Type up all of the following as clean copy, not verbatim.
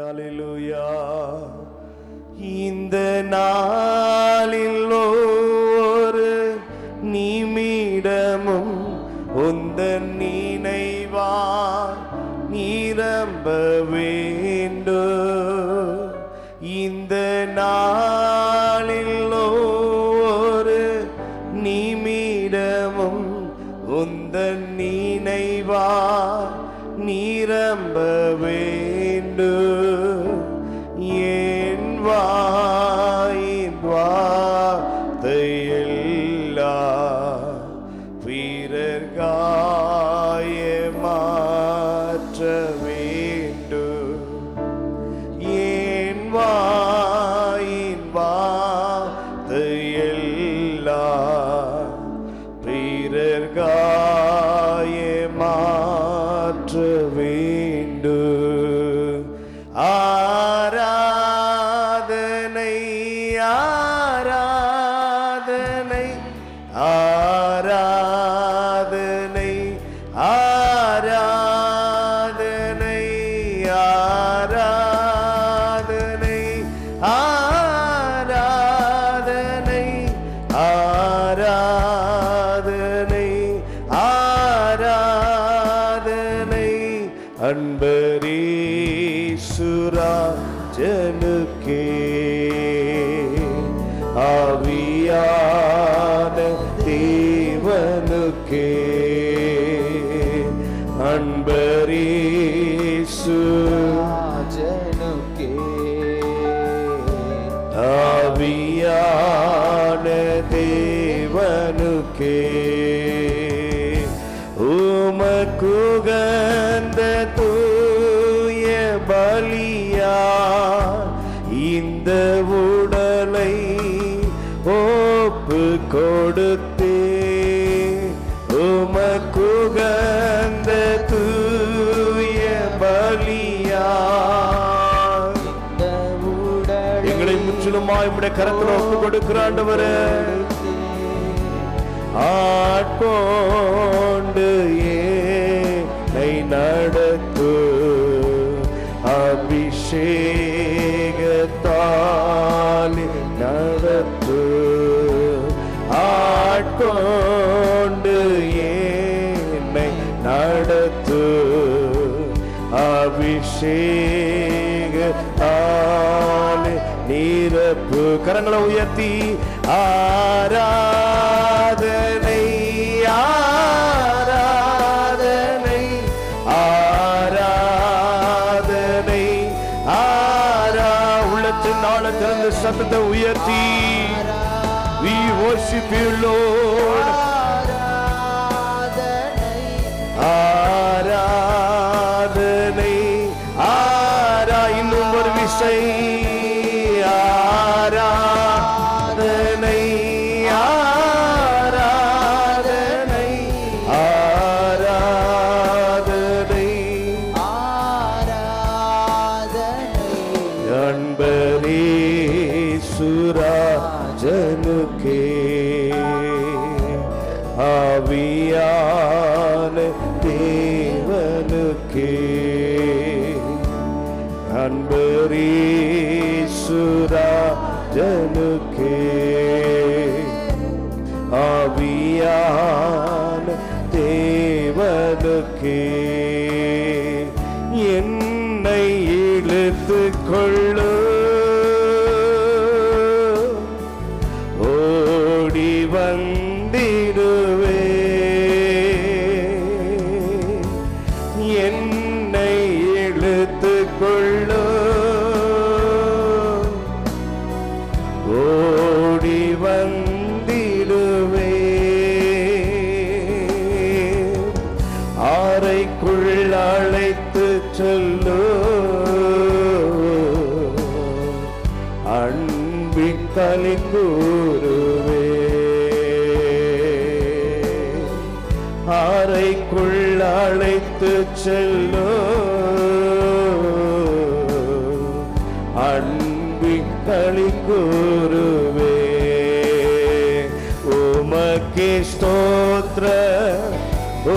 அல்லேலூயா. இந்த நாளில் ஒரு நிமிடமும் உந்தன் நினைவா நிரம்ப வேண்டும். இந்த நாளில் ஒரு நிமிடமும் உந்தன் நினைவா நிரம்ப வேண்டும். என் வாயின் வார்த்தையெல்லாம் பிறர் காயமாற்ற வேண்டும். என் வாயின் வார்த்தையெல்லாம் பிறர் காயமாற்ற வேண்டும். ஆராதனை ஆராதனை ஆராதனை ஆராதனை ஆராதனை ஆராதனை ஆராதனை ஆராதனை அன்பரீசுராஜனுக்கே ஆவியான தேவனுக்கே அன்பரீசுராஜனுக்கே ஆவியான தேவனுக்கே உமக்குகந்த தூய பலியா இந்த உடலை ஒப்பு கொடுத்தே. உமக்குகந்த தூய பலியா எங்களை முற்றிலுமாய் உம்முடைய கரத்தில் ஒப்பு கொடுக்கிற ஆண்டவரே, ஆட்கொண்டு என்னை நடத்து அபிஷேகத்தால் நடத்து. ஆட்கொண்டு என்னை நடத்து அபிஷேகத்தால் நிரப்பு. கரங்களை உயர்த்தி ஆராதனை ஆராதனை ஆராதனை உள்ளத்தின் ஆழத்திலிருந்து சத்தத்தை உயர்த்தி we worship you Lord. ஆராதனை இன்னும் ஒரு விசை ஆராதனை ஆராதனை ஆராதனை அன்பரீசுராஜனுக்கே ஆவியான தேவனுக்கே அன்பரீசுராஜனுக்கே ஆவியான தேவனுக்கே என்னை இழுத்து கொள்ளு ஓடி வந்திடுவே. என்னை இழுத்து கொள்ளு ஓடி வந்திடுவே. ஆரைக்குள் அழைத்து சொல்லு அன்பின் களி கூறுவே. ஆரைக்குள் அழைத்து செல்லு அன்பின் களி கூறுவே. உமக்கே ஸ்தோத்திர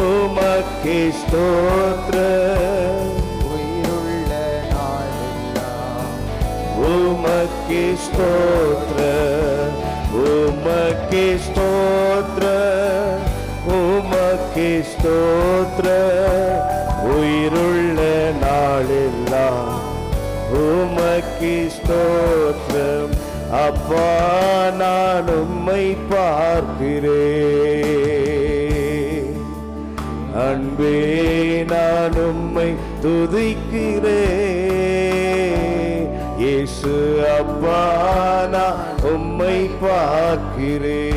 உமக்கே ஸ்தோத்திர உயிருள்ள நாளெல்லாம் உமக்கே ஸ்தோத்ர, உமக்கே ஸ்தோத்ர, உமக்கே ஸ்தோத்ர. உயிருள்ள நாளெல்லாம் உமக்கே ஸ்தோத்ரம். அப்பா நான் உம்மை பார்க்கிறேன், அன்பே நான் உம்மை துதிக்கிறேன். இயேசு அப்பா நான் உம்மை பார்க்கிறேன்.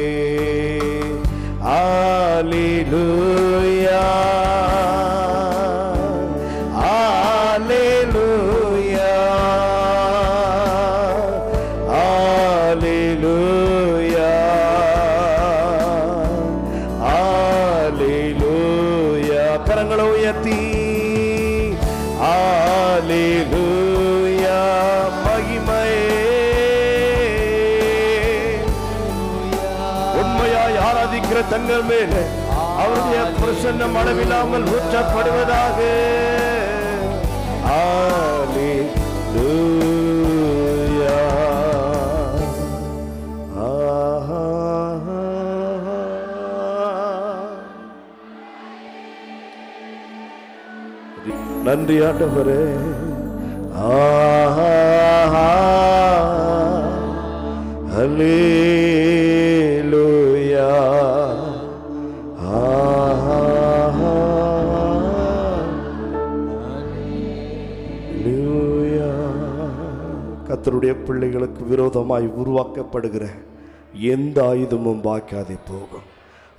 அல்லேலூயா, அல்லேலூயா, அல்லேலூயா, அல்லேலூயா. கரங்களை உயர்த்தி அல்லேலூயா. மகிமையே உண்மையாய் ஆராதிக்கிற தங்கள் மேலே அவருடைய பிரசன்னம் அளவில்லாமல் ஊற்றப்படுவதாக. அல்லேலூயா. நன்றி ஆண்டவரே. அல்லேலூயா. கர்த்தருடைய பிள்ளைகளுக்கு விரோதமாய் உருவாக்கப்படுகிற எந்த ஆயுதமும் வாய்க்காதே போகும்.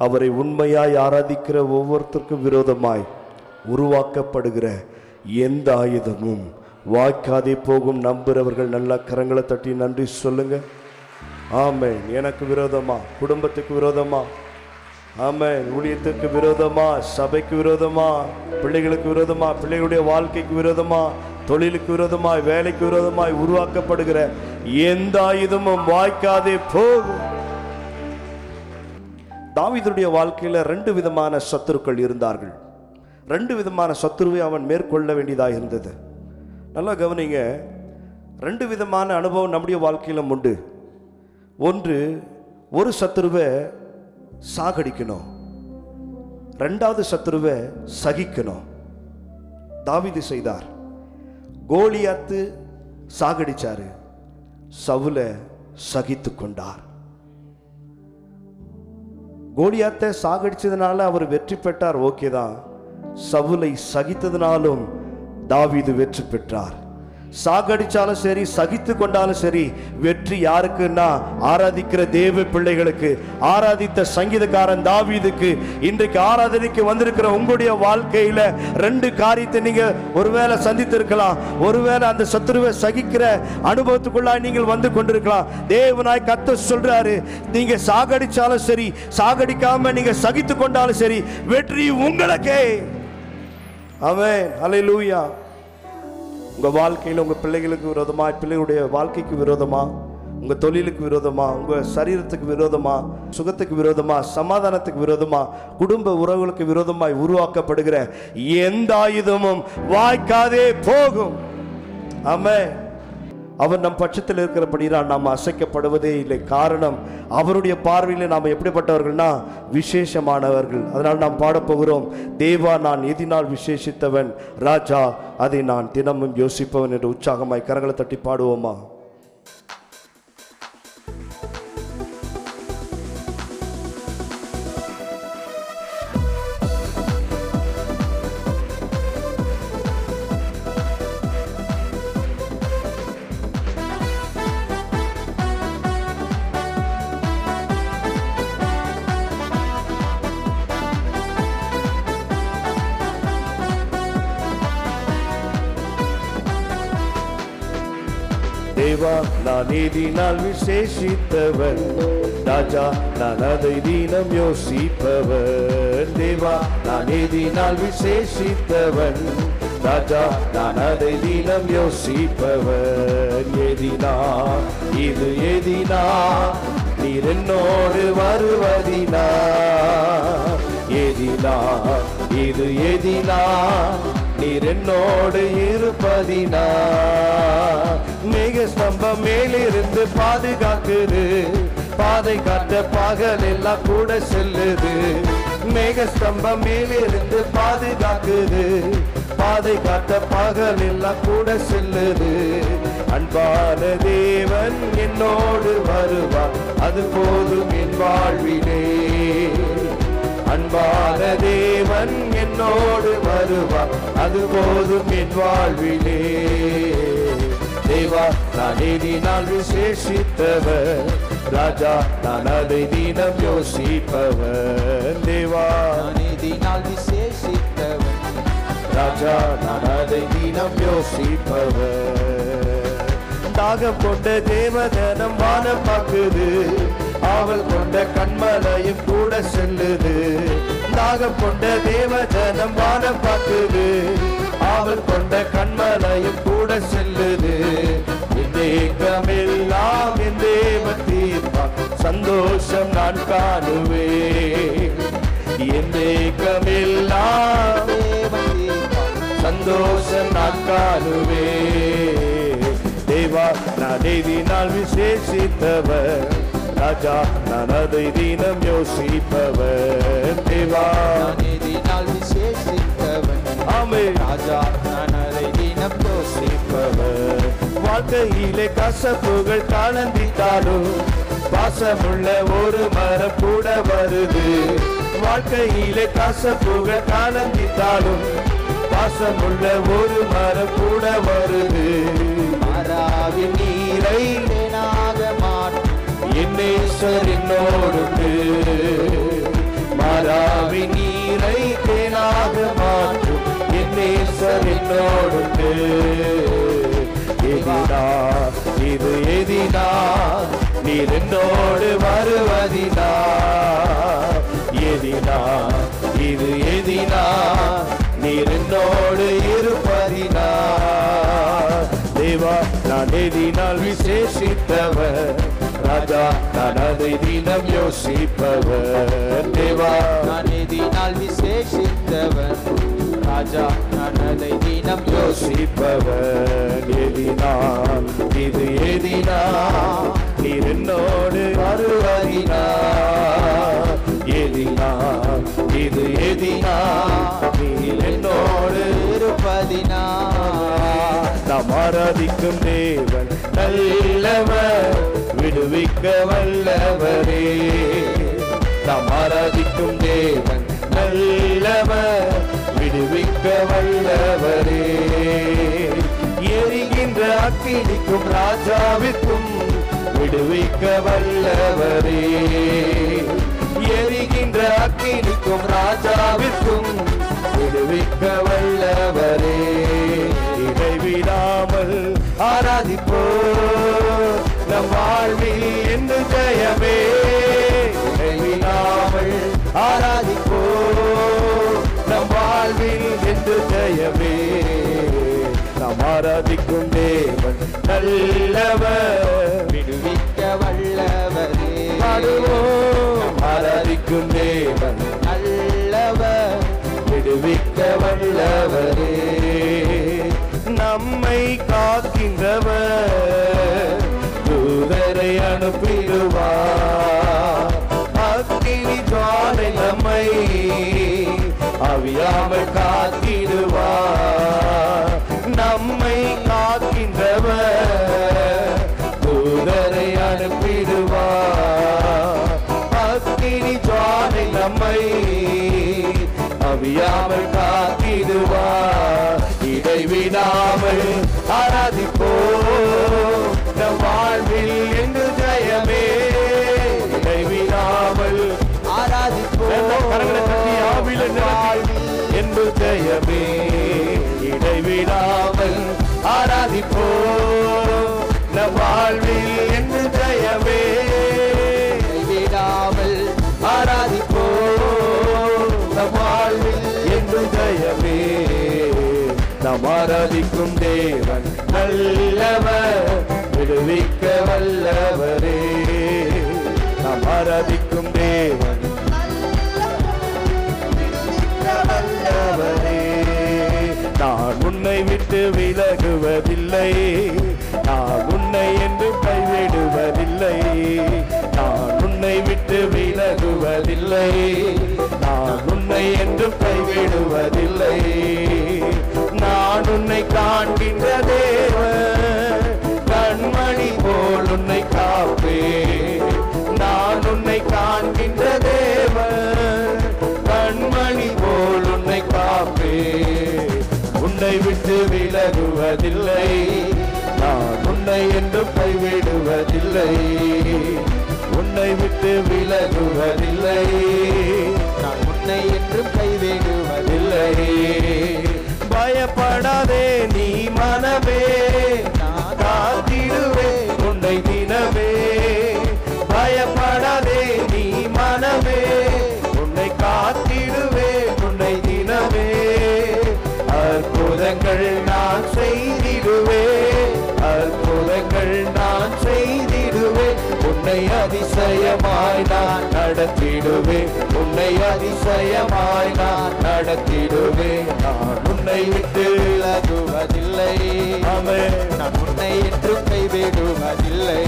அவரை உண்மையாய் ஆராதிக்கிற ஒவ்வொருத்தருக்கும் விரோதமாய் உருவாக்கப்படுகிற எந்த ஆயுதமும் வாய்க்காதே போகும். நம்புறவர்கள் நல்ல கரங்களை தட்டி நன்றி சொல்லுங்க. ஆமென். எனக்கு விரோதமா, குடும்பத்துக்கு விரோதமா, ஆமென், ஊழியத்துக்கு விரோதமா, சபைக்கு விரோதமா, பிள்ளைகளுக்கு விரோதமா, பிள்ளைகளுடைய வாழ்க்கைக்கு விரோதமா, தொழிலுக்கு விரோதமாய், வேலைக்கு விரோதமாய் உருவாக்கப்படுகிற எந்த ஆயுதமும் வாய்க்காதே போகும். தாவீதுடைய வாழ்க்கையில 2 விதமான சத்துருக்கள் இருந்தார்கள். 2 விதமான சத்துருவை அவன் மேற்கொள்ள வேண்டியதாக இருந்தது. நல்லா கவனிங்க. 2 விதமான அனுபவம் நம்முடைய வாழ்க்கையிலும் உண்டு. ஒன்று, ஒரு சத்துருவை சாகடிக்கணும், 2வது சத்துருவை சகிக்கணும். தாவீது செய்தார். கோலியாத்து சாகடிச்சாரு, சவுலை சகித்து கொண்டார். கோலியாத்தை சாகடிச்சதுனால அவர் வெற்றி பெற்றார், ஓகே தான். சவுலை சகித்ததுனாலும் தாவீது வெற்றி பெற்றார். சாகடிச்சாலும் சரி, சகித்து கொண்டாலும் சரி, வெற்றி யாருக்குன்னா ஆராதிக்கிற தேவ பிள்ளைகளுக்கு. ஆராதித்த சங்கீதக்காரன் தாவீதுக்கு. இன்றைக்கு ஆராதனைக்கு வந்திருக்கிற உங்களுடைய வாழ்க்கையில 2 காரியத்தை நீங்க ஒருவேளை சந்தித்திருக்கலாம். ஒருவேளை அந்த சத்துருவை சகிக்கிற அனுபவத்துக்குள்ளாய் நீங்கள் வந்து கொண்டிருக்கலாம். தேவனாய் கர்த்தர் சொல்றாரு, நீங்க சாகடிச்சாலும் சரி, சாகடிக்காம நீங்க சகித்து கொண்டாலும் சரி, வெற்றி உங்களுக்கே. ஆமென். அல்லேலூயா. உங்கள் வாழ்க்கையில் உங்கள் பிள்ளைகளுக்கு விரோதமாக, பிள்ளைகளுடைய வாழ்க்கைக்கு விரோதமாக, உங்கள் தொழிலுக்கு விரோதமாக, உங்கள் சரீரத்துக்கு விரோதமாக, சுகத்துக்கு விரோதமாக, சமாதானத்துக்கு விரோதமாக, குடும்ப உறவுகளுக்கு விரோதமாய் உருவாக்கப்படுகிற எந்த ஆயுதமும் வாய்க்காதே போகும். ஆமென். அவர் நம் பட்சத்தில் இருக்கிறபடினால் நாம் அசைக்கப்படுவதே இல்லை. காரணம், அவருடைய பார்வையில் நாம் எப்படிப்பட்டவர்கள்னா விசேஷமானவர்கள். அதனால் நாம் பாடப்போகிறோம், தேவா நான் எதினால் விசேஷித்தவன், ராஜா அதை நான் தினமும் யோசிப்பவன் என்று உற்சாகமாய் கரங்களை தட்டி பாடுவோமா? தேவா நான் எதினால் விசேஷித்தவன், ராஜா நான் அதை தினம் யோசிப்பவன். தேவா நான் எதினால் விசேஷித்தவன், ராஜா நான் அதை தினம் யோசிப்பவன். எதினா இது எதினா, நீர் என்னோடு வருவதினா. எதினா இது எதினா, நீர் என்னோடு இருப்பதினா. மேக ஸ்தம்ப மேகஸ்தம்பம் மேலிருந்து பாதுகாக்குது, பாதை காட்ட பகல் எல்லாம் கூட செல்லுது. மேகஸ்தம்பம் மேலிருந்து பாதுகாக்குது, பாதை காட்ட பகல் எல்லாம் கூட செல்லுது. அன்பான தேவன் என்னோடு வருவார், அது போதும் என் வாழ்விலே. அன்பான தேவன் என்னோடு வருவார், அது போதும் என் வாழ்விலே. தேவா நான் எதினால் விசேஷித்தவர், ராஜா நான் அதை தினம் யோசிப்பவர். தேவா நான் எதினால் விசேஷித்தவர், ராஜா நான் அதை தினம் யோசிப்பவர். தாகம் கொண்ட தேவதனம் வானம் பார்க்குது, ஆவல் கொண்ட கண்மலையும் கூட செல்லுது. தாகம் கொண்ட தேவதனம் வானம் பார்க்குது, ஆவல் கொண்ட கண்மலையும் கூட செல்லுது. என் தேகமெல்லாம் என் தேவன் தீர்ப்பார், சந்தோஷம் நான் காணுவேன். என் தேகமெல்லாம் சந்தோஷம் நான் காணுவேன். தேவா நான் எதினால் விசேஷித்தவர், ராஜா நான் அதை தினம் யோசிப்பவர். தேவா நான் எதினால் விசேஷித்தவர், ஆமே ராஜா நான் அதை தினம் யோசிப்பவர். வாழ்க்கையிலே கசப்புகள் கலந்திட்டாலும் பாசமுள்ள ஒரு மரம் கூட வருது. வாழ்க்கையிலே கசப்புகள் கலந்திட்டாலும் பாசமுள்ள ஒரு மரம் கூட வருது. மாறாவின் நீரை தேனாக மாற்றும் என் நேசர் என்னோடு, மாறாவின் நீரை தேனாக மாற்றும் என் நேசர் என்னோடு. எதினா இது எதினா நீர் என்னோடு வருவதினா, எதினா இது எதினா நீர் என்னோடு இருப்பதினா. தேவா நான் எதினால் விசேஷித்தவர், ராஜா நான் அதை தினம் யோசிப்பவர். தேவா நான் எதினால் விசேஷித்தவர், ராஜா நான் அதை தினம் யோசிப்பவர். எதினால் இது எதினா நீர் என்னோடு வருவதினா, எதினா இது எதினா நீர் என்னோடு இருப்பதினா. நாம் ஆராதிக்கும் தேவன் நல்லவர், விடுவிக்க வல்லவரே. நாம் ஆராதிக்கும் தேவன் நல்லவர், விடுவிக்க வல்லவரே. எரிகின்ற அக்கினிக்கும் ராஜாவிற்கும் விடுவிக்க வல்லவரே. எரிகின்ற அக்கினிக்கும் ராஜாவிற்கும் விடுவிக்க வல்லவரே. இடைவிடாமல் ஆராதிப்போம் நம் வாழ்வில் என்று ஜெயமே. இடைவிடாமல் ஆராதிப்போம் நம் வாழ்வில் என்று ஜெயமே. நாம் ஆராதிக்கும் தேவன் நல்லவர், விடுவிக்க வல்லவரே. பாடுவோம் ஆராதிக்கும் தேவன் நல்லவர், விடுவிக்க வல்லவரே. நம்மை காக்கின்றவர், தூதரை அனுப்பிடுவார். அக்கினி ஜுவாலை நம்மை அவியாமல் காத்திடுவார். நம்மை காக்கின்றவர், தூதரை அனுப்பிடுவார். அக்கினி ஜுவாலை நம்மை அவியாமல் காத்திடுவார். இடைவிடாமல் ஆராதிப்போம் நம் வாழ்வில் என்று ஜெயமே. இடைவிடாமல் ஆராதிப்போம் என்று ஜெயமே. இடைவிடாமல் ஆராதிப்போம் நம் வாழ்வில் என்று ஜெயமே. விடாமல் ஆராதிப்போம் நம் வாழ்வில் என்று ஜெயமே. நாம் ஆராதிக்கும் தேவன் நல்லவர், விடுவிக்க வல்லவரே. நாம் ஆராதிக்கும் தேவன் வல்லவரே. நான் உன்னை விட்டு விலகுவதில்லை, நான் உன்னை என்று கைவிடுவதில்லை, நான் உன்னை என்றும் கைவிடுவதில்லை, உன்னை விட்டு விலகுவதில்லை, நான் உன்னை என்றும் கைவிடுவதில்லை. பயப்படாதே நீ மனமே, நான் காத்திடுவேன் உன்னை தினமே. பயப்படாதே நீ மனமே, உன்னை காத்திடுவேன் உன்னை தினமே. அற்புதங்கள் நான் செய்திடுவேன், அற்புதங்கள் நான் செய்திடுவேன், உன்னை அதிசயமாய் நான் நடத்திடுவேன், உன்னை அதிசயமாய் நான் நடத்திடுவேன். நான் உன்னை விட்டு விலகுவதில்லை, ஆமென். நான் உன்னை என்றும் கைவிடுவதில்லை,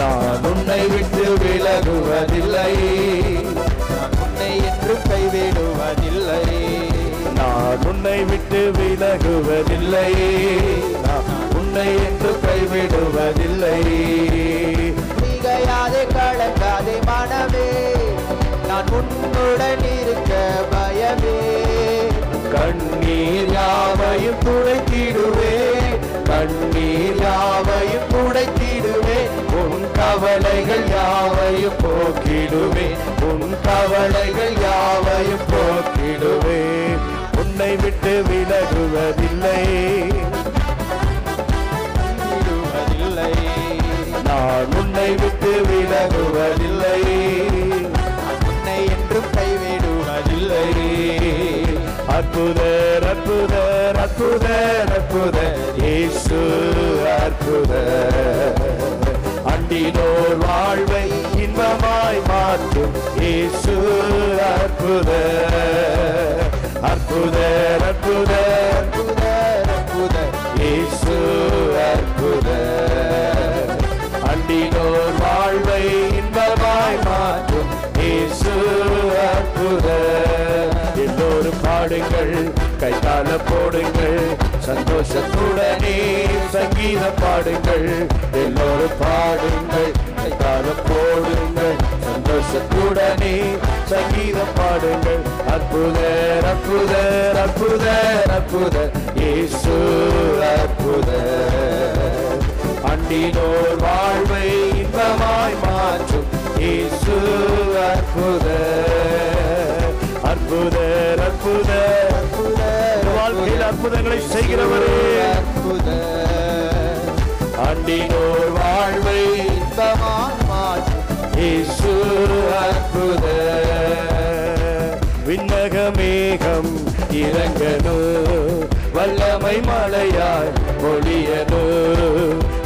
நான் உன்னை விட்டு விலகுவதில்லை, நான் உன்னை என்றும் கைவிடுவதில்லை, நான் உன்னை விட்டு விலகுவதில்லை, நான் உன்னை என்று கைவிடுவதில்லை. மிகையாதே கலங்காதே மனமே, நான் உன்னுடன் இருக்க பயமே. கண்ணீர் யாவையும் துடைத்திடுவேன், கண்ணீர் யாவையும் துடைத்திடுவேன், உன் கவலைகள் யாவையும் போக்கிடுவேன், உன் கவலைகள் யாவையும் போக்கிடுவேன். உன்னை விட்டு விலகுவதில்லை, விடுவதில்லை, நான் உன்னை விட்டு விலகுவதில்லை, நான் உன்னை என்றும் கைவிடுவதில்லை. அற்புதர் அற்புதர் அற்புதர் அற்புதர் இயேசு அற்புதர். அண்டினோர் வாழ்வை இன்பமாய் மாற்றும் இயேசு அற்புதர். அற்புதர் அற்புதர் அற்புதர் அற்புதர் இயேசு அற்புதர். அண்டினோர் வாழ்வை இன்பமாய் மாற்றும் இயேசு அற்புதர். எல்லோரும் பாடுங்கள், கைத்தாள போடுங்கள், சந்தோஷத்துடனே சங்கீதம் பாடுங்கள். எல்லோரும் பாடுங்கள், கைத்தாள போடுங்கள், சந்தோஷத்துடனே சங்கீதம் பாடுங்கள். அற்புதர் அற்புதர் அற்புதர் அற்புதர் இயேசு அற்புதர். அண்டினோர் வாழ்வை இன்பமாய் மாற்றும் இயேசு அற்புதர். அற்புதர் அற்புதர் அற்புதர் வாழ்க்கையில் அற்புதங்களை செய்கிறவரே, அற்புதர் அண்டினோர் வாழ்வை இன்பமாய் மாற்றும் இயேசு அற்புதர். விண்ணக மேகம் இறங்கனு, வல்லமை மழையாய் பொழியனு.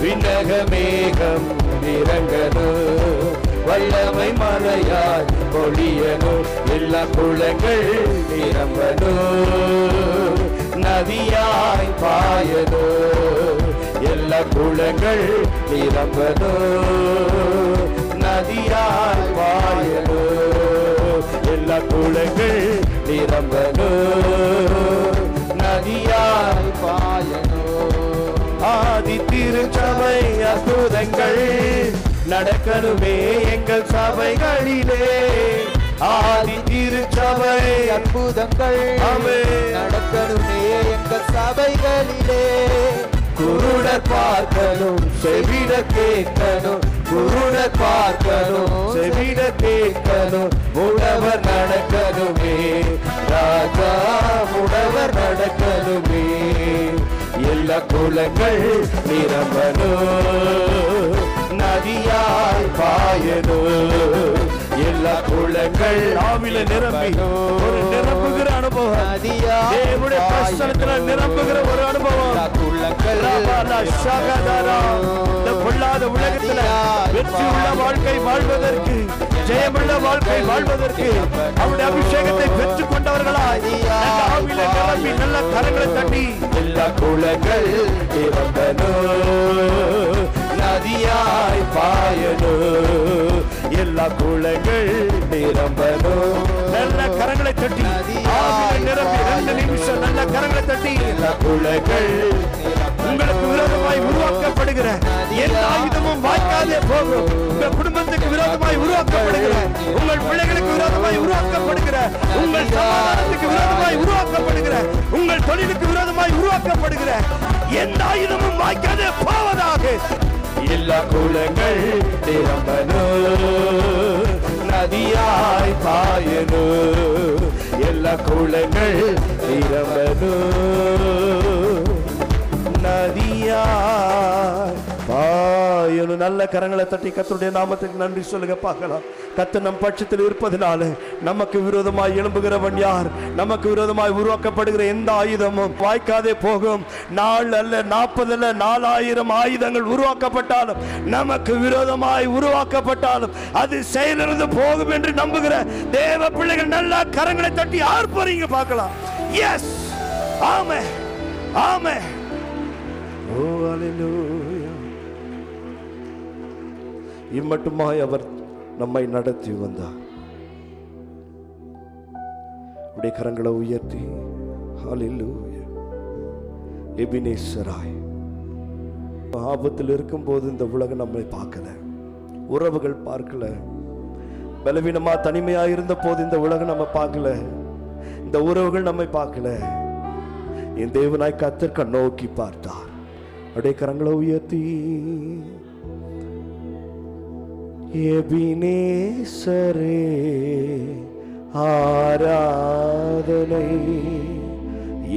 விண்ணக மேகம் இறங்கனு, வல்லமை மழையாய் பொழியனு. எல்லா குளங்கள் நிரம்பனு, நதியாய் பாயனு. எல்லா குளங்கள் நிரம்பனு, நதியாய் பாயனு. எல்லா குளங்கள் நிரம்பனு, நதியாய் பாயனோ. ஆதி திருச்சபை அற்புதங்கள் நடக்கணுமே எங்கள் சபைகளிலே. ஆதி திருச்சபை அற்புதங்கள் ஆமென். நடக்கணுமே எங்கள் சபைகளிலே. குருடர் பார்க்கணும், செவிடர் கேட்கணும், குருடர் பார்க்கணும், செவிடர் கேட்கணும். முடவர் நடக்கணுமே ராஜா, முடவர் நடக்கணுமே. எல்லா குளங்கள் நிரம்பணும், நதியாய் பாயணும். எல்லா குளங்கள் ஆவில நிரம்பி ஒரு நிரம்புகிற அனுபவம், தேவனுடைய பிரசன்னத்துல நிரம்புகிற ஒரு அனுபவம். இந்த பொல்லாத உலகத்துல வெற்றி உள்ள வாழ்க்கை வாழ்வதற்கு, ஜெயமுள்ள வாழ்க்கை வாழ்வதற்கு அவருடைய அபிஷேகத்தை பெற்றுக் கொண்டவர்களாய் ஆவில நிரம்பி நல்ல கரங்களை தட்டி எல்லா குளங்கள் நிரம்பனோ, நதியாய் பாயனோ. எல்லா குளங்கள் நிரம்பனோ. நல்ல கரங்களை தட்டி ஆவில நிரம்பி 2 நிமிஷம் நல்ல கரங்களை தட்டி எல்லா குளங்கள் உங்களுக்கு விரோதமாய் உருவாக்கப்படுகிற எந்த ஆயுதமும் வாய்க்காதே போகும். உங்கள் குடும்பத்துக்கு விரோதமாய் உருவாக்கப்படுகிற, உங்கள் பிள்ளைகளுக்கு விரோதமாய் உருவாக்கப்படுகிற, உங்கள் சமாதானத்துக்கு விரோதமாய் உருவாக்கப்படுகிற, உங்கள் தொழிலுக்கு விரோதமாய் உருவாக்கப்படுகிற எந்த ஆயுதமும் வாய்க்காதே போவதாக. எல்லா குளங்கள் நிரம்பனோ, நதியாய் பாயனோ, எல்லா குளங்கள் நிரம்பனோ, நதியாய் பாயனோ. நல்ல கரங்களை தட்டி கர்த்தருடைய நாமத்துக்கு நன்றி சொல்லுங்க பார்க்கலாம். கர்த்தர் நம் பட்சத்தில் இருப்பதனால நமக்கு விரோதமாய் எழும்புகிறவன் யார்? நமக்கு விரோதமாய் உருவாக்கப்படுகிற எந்த ஆயுதமும் வாய்க்காதே போகும். 4 அல்ல 40 அல்ல 4000 ஆயுதங்கள் உருவாக்கப்பட்டாலும், நமக்கு விரோதமாய் உருவாக்கப்பட்டாலும் அது செயலிருந்து போகும் என்று நம்புகிற தேவ பிள்ளைகள் நல்ல கரங்களை தட்டி ஆர்ப்பரிங்க பார்க்கலாம். எஸ், ஆமென், ஆமென். ஓ ஹல்லேலூயா. இம்மட்டுமாய் அவர் நம்மை நடத்தி வந்தார். உடைய கரங்களை உயர்த்தி ஹல்லேலூயா. எபினேசராய். ஆபத்தில் இருக்கும்போது இந்த உலகம் நம்மை பார்க்கல, உறவுகள் பார்க்கல. பலவீனமா தனிமையா இருந்த போது இந்த உலகம் நம்ம பார்க்கல, இந்த உறவுகள் நம்மை பார்க்கல. என் தேவனாய் கர்த்தர் கண்ணோக்கி பார்த்தார். உடைய கரங்களை உயர்த்தி எபினேசரே ஆராதனை,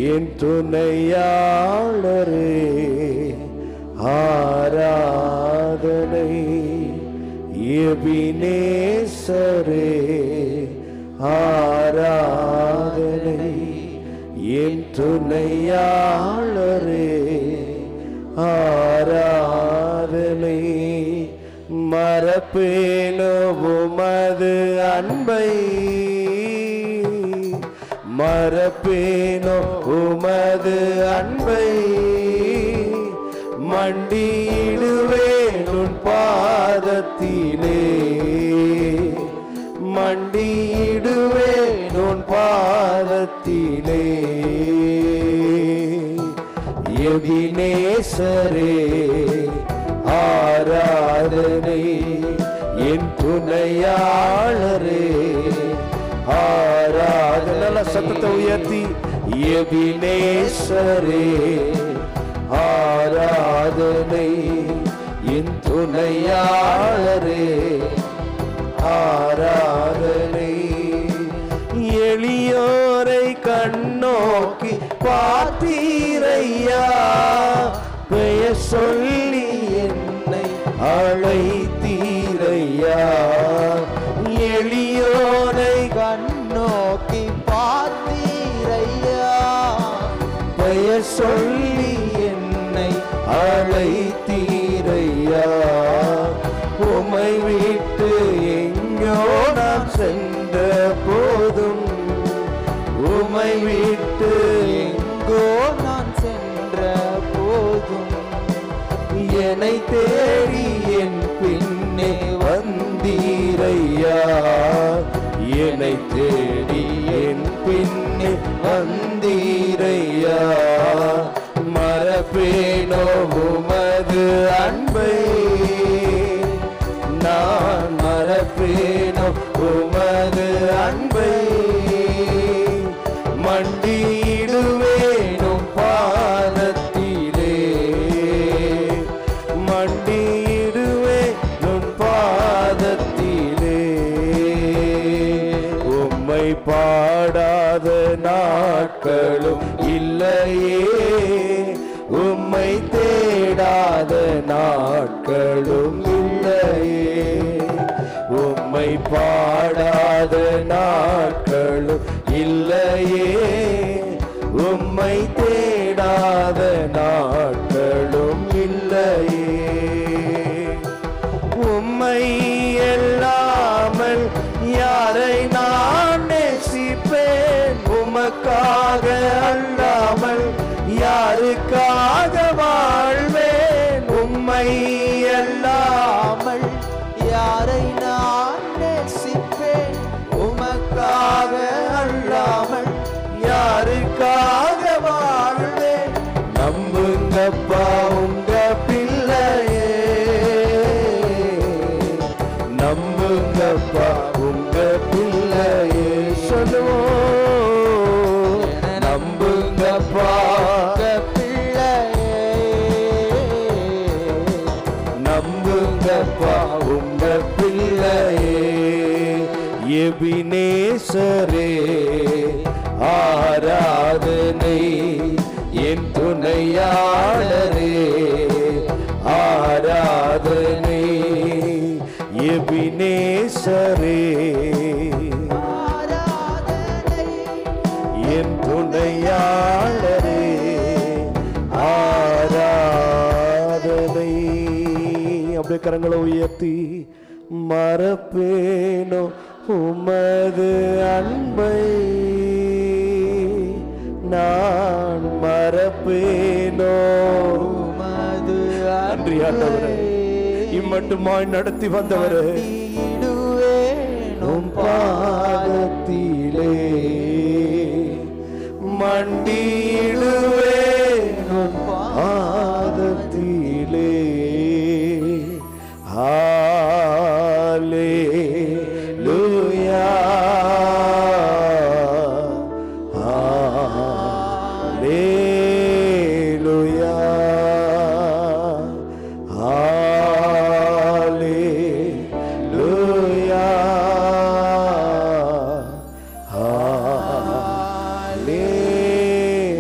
என் துணையாளரே ஆராதனை, எபினேசரே ஆராதனை, என் துணையாளரே ஆராதனை. மறப்பேனோ உமது அன்பை, மறப்பேனோ உமது அன்பை, மண்டியிடுவேன் உன் பாதத்திலே, மண்டியிடுவேன் உன் பாதத்திலே. எபினேசரே ஆராதனை, என் துணையாளரே ஆராதனை. நல்ல சத்தத்தை உயர்த்தி எபினேசரே ஆராதனை, என் துணையாளரே ஆராதனை. எளியோரை கண்ணோக்கி பார்த்தீரையா, பெயர் சொல்லி என்னை அழைத்தீரையா. எளியோரை கண்ணோக்கி பார்த்தீரையா, பெயர் சொல்லி என்னை அழைத்தீரையா. உம்மை விட்டு எங்கோ நான் சென்ற போதும், உம்மை விட்டு எங்கோ நான் சென்ற போதும், என்னை தேடி என் பின்னே வந்தீரையா, என்னை தேடி என் பின்னே வந்தீரையா. மறப்பேனோ உமது அன்பை, நான் மறப்பேனோ உமது அன்பை, மண்டியிடுவேனும் பாதத்திலே, மண்டியிடுவேனும் பாதத்திலே. உம்மை பாடாத நாட்களும் இல்லையே, உம்மை தேடாத நாட்களும் இல்லையே, உம்மை பாடாத நாட்களும் இல்லையே, உம்மை தேடாத நாட்களும் இல்லையே. உம்மை எல்லாமல் யாரை நான் நேசிப்பேன்? உமக்காக அல்லாமல் யாருக்காக வாழ்வேன்? உம்மை அல்லாமல் யாரை நான் நேசிப்பேன்? உமக்காக அல்லாமல் நம்புங்கப்பா உங்க பிள்ளையே சொல்லுவோம். நம்புங்கப்பா நம்புங்கப்பா உங்க பிள்ளையே. எபினேசரே ஆராதனை என் துணையாளரே ஆராதனை. எபினேசரே என் துணையாளரே ஆராதனை. அப்படியே கரங்களை உயர்த்தி மறப்பேனோ உமது அன்பை, நான் மறப்பேனோ உமது. நன்றி ஆண்டவரே, இம்மட்டுமாய் நடத்தி வந்தவரே. உம் பாதத்திலே மண்டியிடுவேன், உம் பாதத்திலே. ஹல்லேலூயா ஹல்லேலூயா ஹல்லேலூயா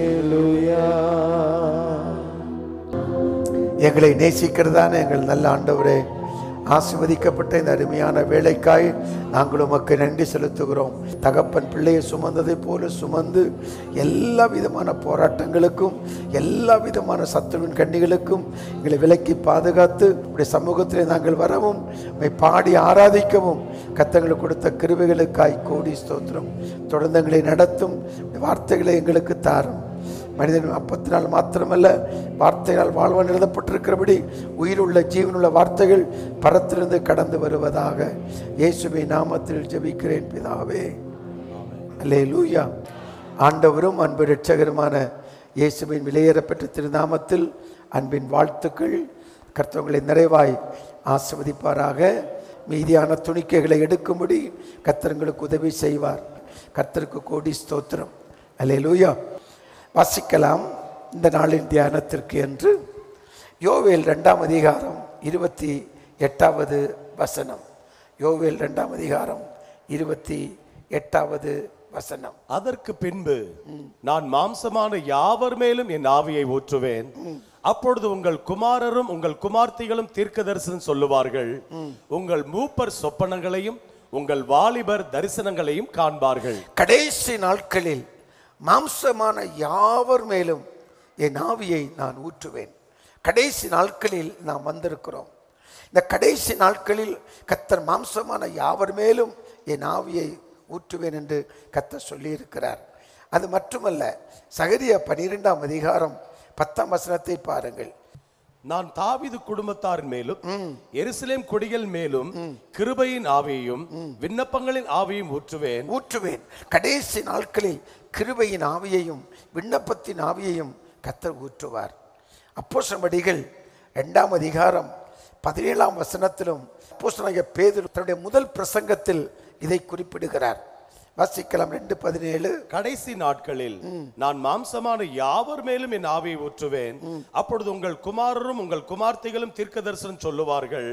ஹல்லேலூயா. எங்களை நேசிக்கிறதான எங்கள் நல்ல ஆண்டவரே, ஆசீர்வதிக்கப்பட்ட இந்த அருமையான வேலைக்காய் நாங்கள் உமக்கு நன்றி செலுத்துகிறோம். தகப்பன் பிள்ளையை சுமந்ததை போல சுமந்து எல்லா விதமான போராட்டங்களுக்கும் எல்லா விதமான சத்துருவின் கண்ணிகளுக்கும் எங்களை விலக்கி பாதுகாத்து உடைய சமூகத்திலே நாங்கள் வரவும் பாடி ஆராதிக்கவும் கர்த்தங்களுக்கு கொடுத்த கிருபைகளுக்காய் கோடி ஸ்தோத்திரம். தொடர்ந்து எங்களை நடத்தும் வார்த்தைகளை எங்களுக்கு தாரும். மனிதன் அப்பத்தினால் மாத்திரமல்ல வார்த்தையால் வாழ்வான் எழுதப்பட்டிருக்கிறபடி உயிருள்ள ஜீவனுள்ள வார்த்தைகள் பரத்திலிருந்து கடந்து வருவதாக இயேசுவின் நாமத்தில் ஜெபிக்கிறேன் பிதாவே. அல்லேலூயா. ஆண்டவரும் அன்பு இரட்சகருமான இயேசுவின் விலையேறப்பெற்ற திருநாமத்தில் அன்பின் வாழ்த்துக்கள். கர்த்தர்களை நிறைவாய் ஆசீர்வதிப்பாராக. மீதியான துணிக்கைகளை எடுக்கும்படி கர்த்தர்களுக்கு உதவி செய்வார். கர்த்தருக்கு கோடி ஸ்தோத்திரம். அல்லேலூயா. வாசிக்கலாம். இந்த நாளின் தியானத்திற்கு என்று யோவேல் 2ஆம் அதிகாரம் 28வது வசனம். யோவேல் 2ஆம் அதிகாரம் 28வது வசனம். அதற்கு பின்பு நான் மாம்சமான யாவர் மேலும் என் ஆவியை ஊற்றுவேன். அப்பொழுது உங்கள் குமாரரும் உங்கள் குமார்த்திகளும் தீர்க்கதரிசனம் சொல்லுவார்கள். உங்கள் மூப்பர் சொப்பனங்களையும் உங்கள் வாலிபர் தரிசனங்களையும் காண்பார்கள். கடைசி நாட்களில் மாம்சமான யாவர் மேலும் என் ஆவியை நான் ஊற்றுவேன். கடைசி நாட்களில் நாம் வந்திருக்கிறோம். இந்த கடைசி நாட்களில் கர்த்தர் மாம்சமான யாவர் மேலும் என் ஆவியை ஊற்றுவேன் என்று கர்த்தர் சொல்லியிருக்கிறார். அது மட்டுமல்ல, சகரியா 12ஆம் அதிகாரம் 10ஆம் வசனத்தை பாருங்கள். நான் தாவீது குடும்பத்தாரின் மேலும் எருசலேம் குடிகள் மேலும் கிருபையின் ஆவியையும் விண்ணப்பங்களின் ஆவியையும் ஊற்றுவேன். கடைசி நாட்களில் கிருபையின் ஆவியையும் விண்ணப்பத்தின் ஆவியையும் கர்த்தர் ஊற்றுவார். அப்போஸ்தலர்கள் 2ஆம் அதிகாரம் 17ஆம் வசனத்திலும் அப்போஸ்தலனாகிய பேதுரு தன்னுடைய முதல் பிரசங்கத்தில் இதை குறிப்பிடுகிறார். வாசிக்கலாம். 2:17. கடைசி நாட்களில் நான் மாம்சமான யாவர் மேலும் என் ஆவியை ஊற்றுவேன். அப்பொழுது உங்கள் குமாரரும் உங்கள் குமார்த்திகளும் தீர்க்க தரிசனம் சொல்லுவார்கள்.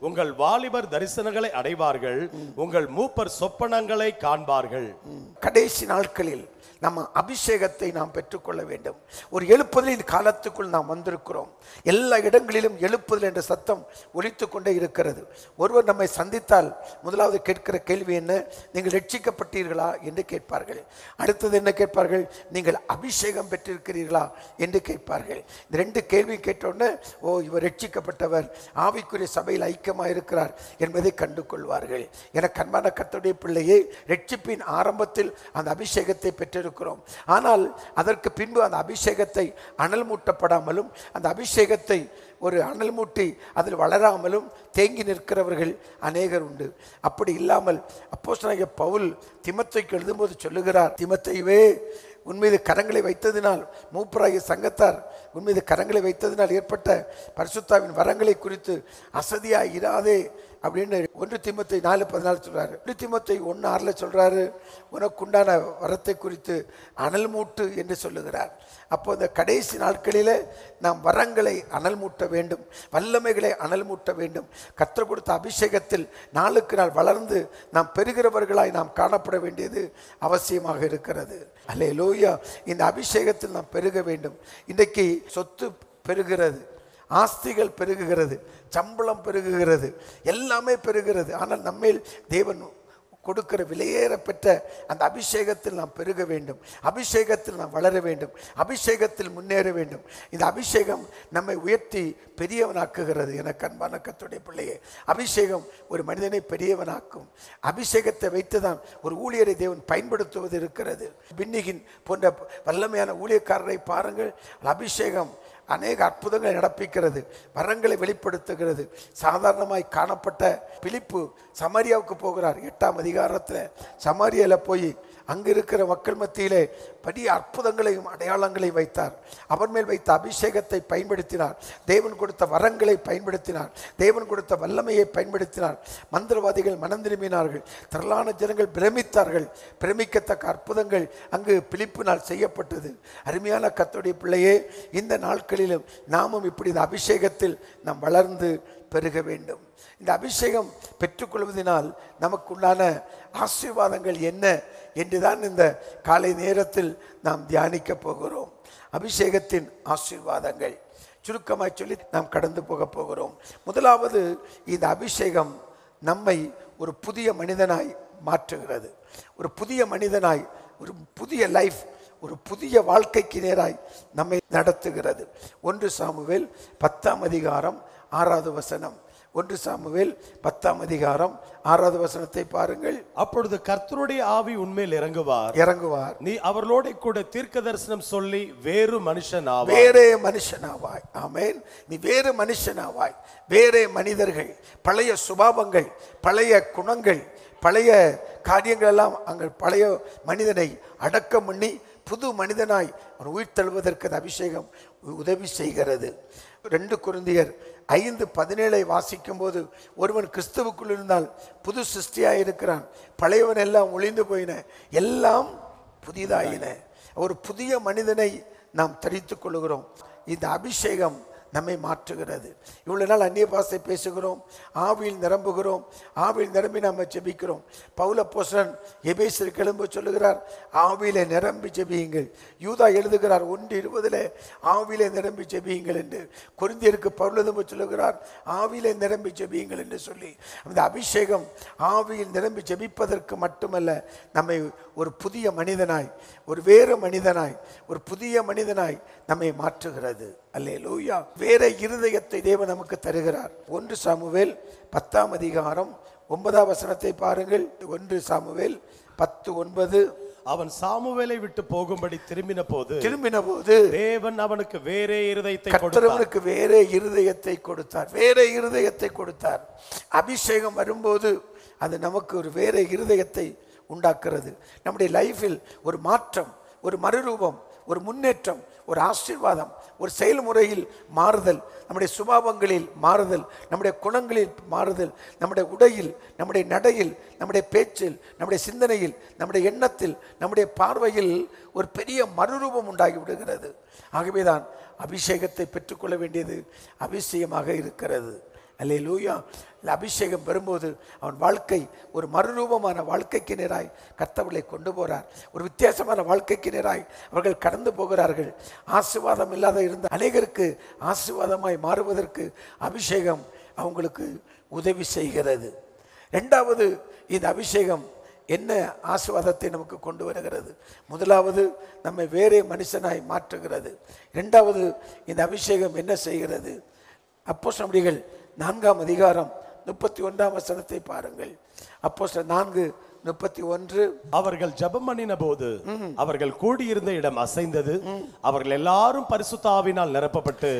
உங்கள் வாலிபர் தரிசனங்களை அடைவார்கள். உங்கள் மூப்பர் சொப்பனங்களை காண்பார்கள். கடைசி நாட்களில் நம்ம அபிஷேகத்தை நாம் பெற்றுக்கொள்ள வேண்டும். ஒரு எழுப்புதலின் காலத்துக்குள் நாம் வந்திருக்கிறோம். எல்லா இடங்களிலும் எழுப்புதல் என்ற சத்தம் ஒலித்து கொண்டே இருக்கிறது. ஒருவர் நம்மை சந்தித்தால் முதலாவது கேட்கிற கேள்வி என்ன? நீங்கள் ரட்சிக்கப்பட்டீர்களா என்று கேட்பார்கள். அடுத்தது என்ன கேட்பார்கள்? நீங்கள் அபிஷேகம் பெற்றிருக்கிறீர்களா என்று கேட்பார்கள். இந்த 2 கேள்வி கேட்டோன்னே, ஓ, இவர் ரட்சிக்கப்பட்டவர், ஆவிக்குரிய சபையில் ஐக்கியமாக இருக்கிறார் என்பதை கண்டு கொள்வார்கள். என கண்மான கர்த்தருடைய பிள்ளையே, ரட்சிப்பின் ஆரம்பத்தில் அந்த அபிஷேகத்தை பெற்றிருக்கிறோம். ஆனால் அதற்கு பின்பு அந்த அபிஷேகத்தை அனல் மூட்டப்படாமலும் அந்த அபிஷேகத்தை ஒரு அனல் மூட்டி அதில் வளராமலும் தேங்கி நிற்கிறவர்கள் அநேகர் உண்டு. அப்படி இல்லாமல் அப்போஸ்தலனாகிய பவுல் தீமோத்தேயுக்கு எழுதும்போது சொல்லுகிறார், தீமோத்தேயுவே, உன்மீது கரங்களை வைத்ததினால், மூப்பராகிய சங்கத்தார் உன்மீது கரங்களை வைத்ததினால் ஏற்பட்ட பரிசுத்தாவின் வரங்களை குறித்து அசதியாய் இராதே அப்படின்னு 1 தீமோத்தேயு 4:14 சொல்றாரு. 1 தீமோத்தேயு 1:6 சொல்றாரு, உனக்குண்டான வரத்தை குறித்து அனல் மூட்டு என்று சொல்லுகிறார். அப்போ இந்த கடைசி நாட்களிலே நாம் வரங்களை அனல் மூட்ட வேண்டும், வல்லமைகளை அனல் மூட்ட வேண்டும். கர்த்தர் கொடுத்த அபிஷேகத்தில் நாளுக்கு நாள் வளர்ந்து நாம் பெறுகிறவர்களாய் நாம் காணப்பட வேண்டியது அவசியமாக இருக்கிறது. அல்லேலூயா. இந்த அபிஷேகத்தில் நாம் பெருக வேண்டும். இன்றைக்கு சொத்து பெருகிறது, ஆஸ்திகள் பெருகுகிறது, சம்பளம் பெருகுகிறது, எல்லாமே பெருகிறது. ஆனால் நம்மேல் தேவன் கொடுக்கிற விலையேற பெற்ற அந்த அபிஷேகத்தில் நாம் பெருக வேண்டும், அபிஷேகத்தில் நாம் வளர வேண்டும், அபிஷேகத்தில் முன்னேற வேண்டும். இந்த அபிஷேகம் நம்மை உயர்த்தி பெரியவனாக்குகிறது. எனக்கு அன்பான கர்த்தருடைய பிள்ளையே, அபிஷேகம் ஒரு மனிதனை பெரியவனாக்கும். அபிஷேகத்தை வைத்துதான் ஒரு ஊழியரை தேவன் பயன்படுத்துவது இருக்கிறது. பின்னிகின் போன்ற வல்லமையான ஊழியக்காரரை பாருங்கள். அபிஷேகம் அநேக அற்புதங்களை நடப்பிக்கிறது, வரங்களை வெளிப்படுத்துகிறது. சாதாரணமாய் காணப்பட்ட பிலிப்பு சமாரியாவுக்கு போகிறார். 8ஆம் அதிகாரத்தில் சமாரியாவில் போய் அங்கு இருக்கிற மக்கள் மத்தியிலே பெரிய அற்புதங்களையும் அடையாளங்களையும் வைத்தார். அவர் மேல் வைத்த அபிஷேகத்தை பயன்படுத்தினார், தேவன் கொடுத்த வரங்களை பயன்படுத்தினார், தேவன் கொடுத்த வல்லமையை பயன்படுத்தினார். மந்திரவாதிகள் மனம் திரும்பினார்கள், திரளான ஜனங்கள் பிரமித்தார்கள். பிரமிக்கத்தக்க அற்புதங்கள் அங்கு பிலிப்பினால் செய்யப்பட்டது. அருமையான கர்த்தருடைய பிள்ளையே, இந்த நாட்களிலும் நாமும் இப்படி இந்த அபிஷேகத்தில் நாம் வளர்ந்து பெருக வேண்டும். இந்த அபிஷேகம் பெற்றுக்கொள்வதனால் நமக்குள்ளான ஆசீர்வாதங்கள் என்ன என்றுதான் இந்த காலை நேரத்தில் நாம் தியானிக்க போகிறோம். அபிஷேகத்தின் ஆசீர்வாதங்கள் சுருக்கமாய் சொல்லி நாம் கடந்து போக போகிறோம். முதலாவது, இந்த அபிஷேகம் நம்மை ஒரு புதிய மனிதனாய் மாற்றுகிறது. ஒரு புதிய மனிதனாய், ஒரு புதிய லைஃப், ஒரு புதிய வாழ்க்கைக்கு நேராய் நம்மை நடத்துகிறது. 1 சாமுவேல் 10ஆம் அதிகாரம் 6வது வசனம். 1 சாமுவேல் 10ஆம் அதிகாரம் 6வது வசனத்தை பாருங்கள். அப்பொழுது கர்த்தருடைய ஆவி உன்மேல் இறங்குவார், நீ அவர்களோட கூட தீர்க்க தரிசனம் சொல்லி வேறு மனுஷனாவாய். ஆமென். நீ வேறு மனுஷனாவாய். வேறே மனிதர்கள், பழைய சுபாவங்கள், பழைய குணங்கள், பழைய காரியங்கள் எல்லாம் அங்கே பழைய மனிதனை அடக்கம் பண்ணி புது மனிதனாய் அவன் உயிர் தழுவதற்கு அந்த அபிஷேகம் உதவி செய்கிறது. 2 கொரிந்தியர் 5:17 வாசிக்கும் போது, ஒருவன் கிறிஸ்துவுக்குள் இருந்தால் புது சிருஷ்டியாய் இருக்கிறான், பழையவன் எல்லாம் ஒளிந்து போயின, எல்லாம் புதிதாயின. ஒரு புதிய மனிதனை நாம் தரித்துக் கொள்கிறோம். இந்த அபிஷேகம் நம்மை மாற்றுகிறது. இவ்வளவு நாள் அந்நிய பாஷை பேசுகிறோம், ஆவியில் நிரம்புகிறோம், ஆவியில் நிரம்பி நாம் ஜெபிக்கிறோம். பவுல் அப்போஸ்தலன் எபேசியருக்கு எழும்ப சொல்லுகிறார், ஆவியிலே நிரம்பி ஜெபியுங்கள். யூதா எழுதுகிறார் 1:20 ஆவியிலே நிரம்பி ஜெபியுங்கள் என்று. கொரிந்தியருக்கு பவுல் எழும்ப சொல்லுகிறார், ஆவியிலே நிரம்பி ஜெபியுங்கள் என்று சொல்லி. அந்த அபிஷேகம் ஆவியில் நிரம்பி ஜெபிப்பதற்கு மட்டுமல்ல, நம்மை ஒரு புதிய மனிதனாய், ஒரு வேறு மனிதனாய், ஒரு புதிய மனிதனாய் நம்மை மாற்றுகிறது. அல்லேலூயா. வேற இருதயத்தை தேவன் நமக்கு தருகிறார். 1 சாமுவேல் 10ஆம் அதிகாரம் 9ஆம் வசனத்தை பாருங்கள். 1 சாமுவேல் 10:9. அவன் சாமுவேலை விட்டு போகும்படி திரும்பின போது தேவன் அவனுக்கு வேறே இருதயத்தை கொடுத்தார். அவனுக்கு வேறே இருதயத்தை கொடுத்தார். வேறே இருதயத்தை கொடுத்தார். அபிஷேகம் வரும்போது அது நமக்கு ஒரு வேற இருதயத்தை உண்டாக்குறது. நம்முடைய லைஃபில் ஒரு மாற்றம், ஒரு மறுரூபம், ஒரு முன்னேற்றம், ஒரு ஆசீர்வாதம், ஒரு செயல்முறையில் மாறுதல், நம்முடைய சுபாவங்களில் மாறுதல், நம்முடைய குணங்களில் மாறுதல், நம்முடைய உடையில், நம்முடைய நடையில், நம்முடைய பேச்சில், நம்முடைய சிந்தனையில், நம்முடைய எண்ணத்தில், நம்முடைய பார்வையில் ஒரு பெரிய மறுரூபம் உண்டாகி விடுகிறது. ஆகவேதான் அபிஷேகத்தை பெற்றுக்கொள்ள வேண்டியது அவசியமாக இருக்கிறது. அல்லேலூயா. அபிஷேகம் பெறும்போது அவன் வாழ்க்கை ஒரு மறுரூபமான வாழ்க்கைக்கு நேராய் கர்த்தர்களை கொண்டு போகிறார். ஒரு வித்தியாசமான வாழ்க்கைக்கு நேராய் அவர்கள் கடந்து போகிறார்கள். ஆசீர்வாதம் இல்லாத இருந்த அநேகருக்கு ஆசீர்வாதமாய் மாறுவதற்கு அபிஷேகம் அவங்களுக்கு உதவி செய்கிறது. 2வது, இந்த அபிஷேகம் என்ன ஆசீர்வாதத்தை நமக்கு கொண்டு வருகிறது? முதலாவது, நம்மை வேறே மனுஷனாய் மாற்றுகிறது. 2வது, இந்த அபிஷேகம் என்ன செய்கிறது? அப்போஸ்தலர்கள் 4ஆம் அதிகாரம் 31ஆம் வசனத்தை பாருங்கள். அப்போஸ்தலர் 4:31. அவர்கள் ஜெபம் பண்ணின போது அவர்கள் கூடியிருந்த இடம் அசைந்தது, அவர்கள் எல்லாரும் பரிசுத்த ஆவியினால் நிரப்பப்பட்டு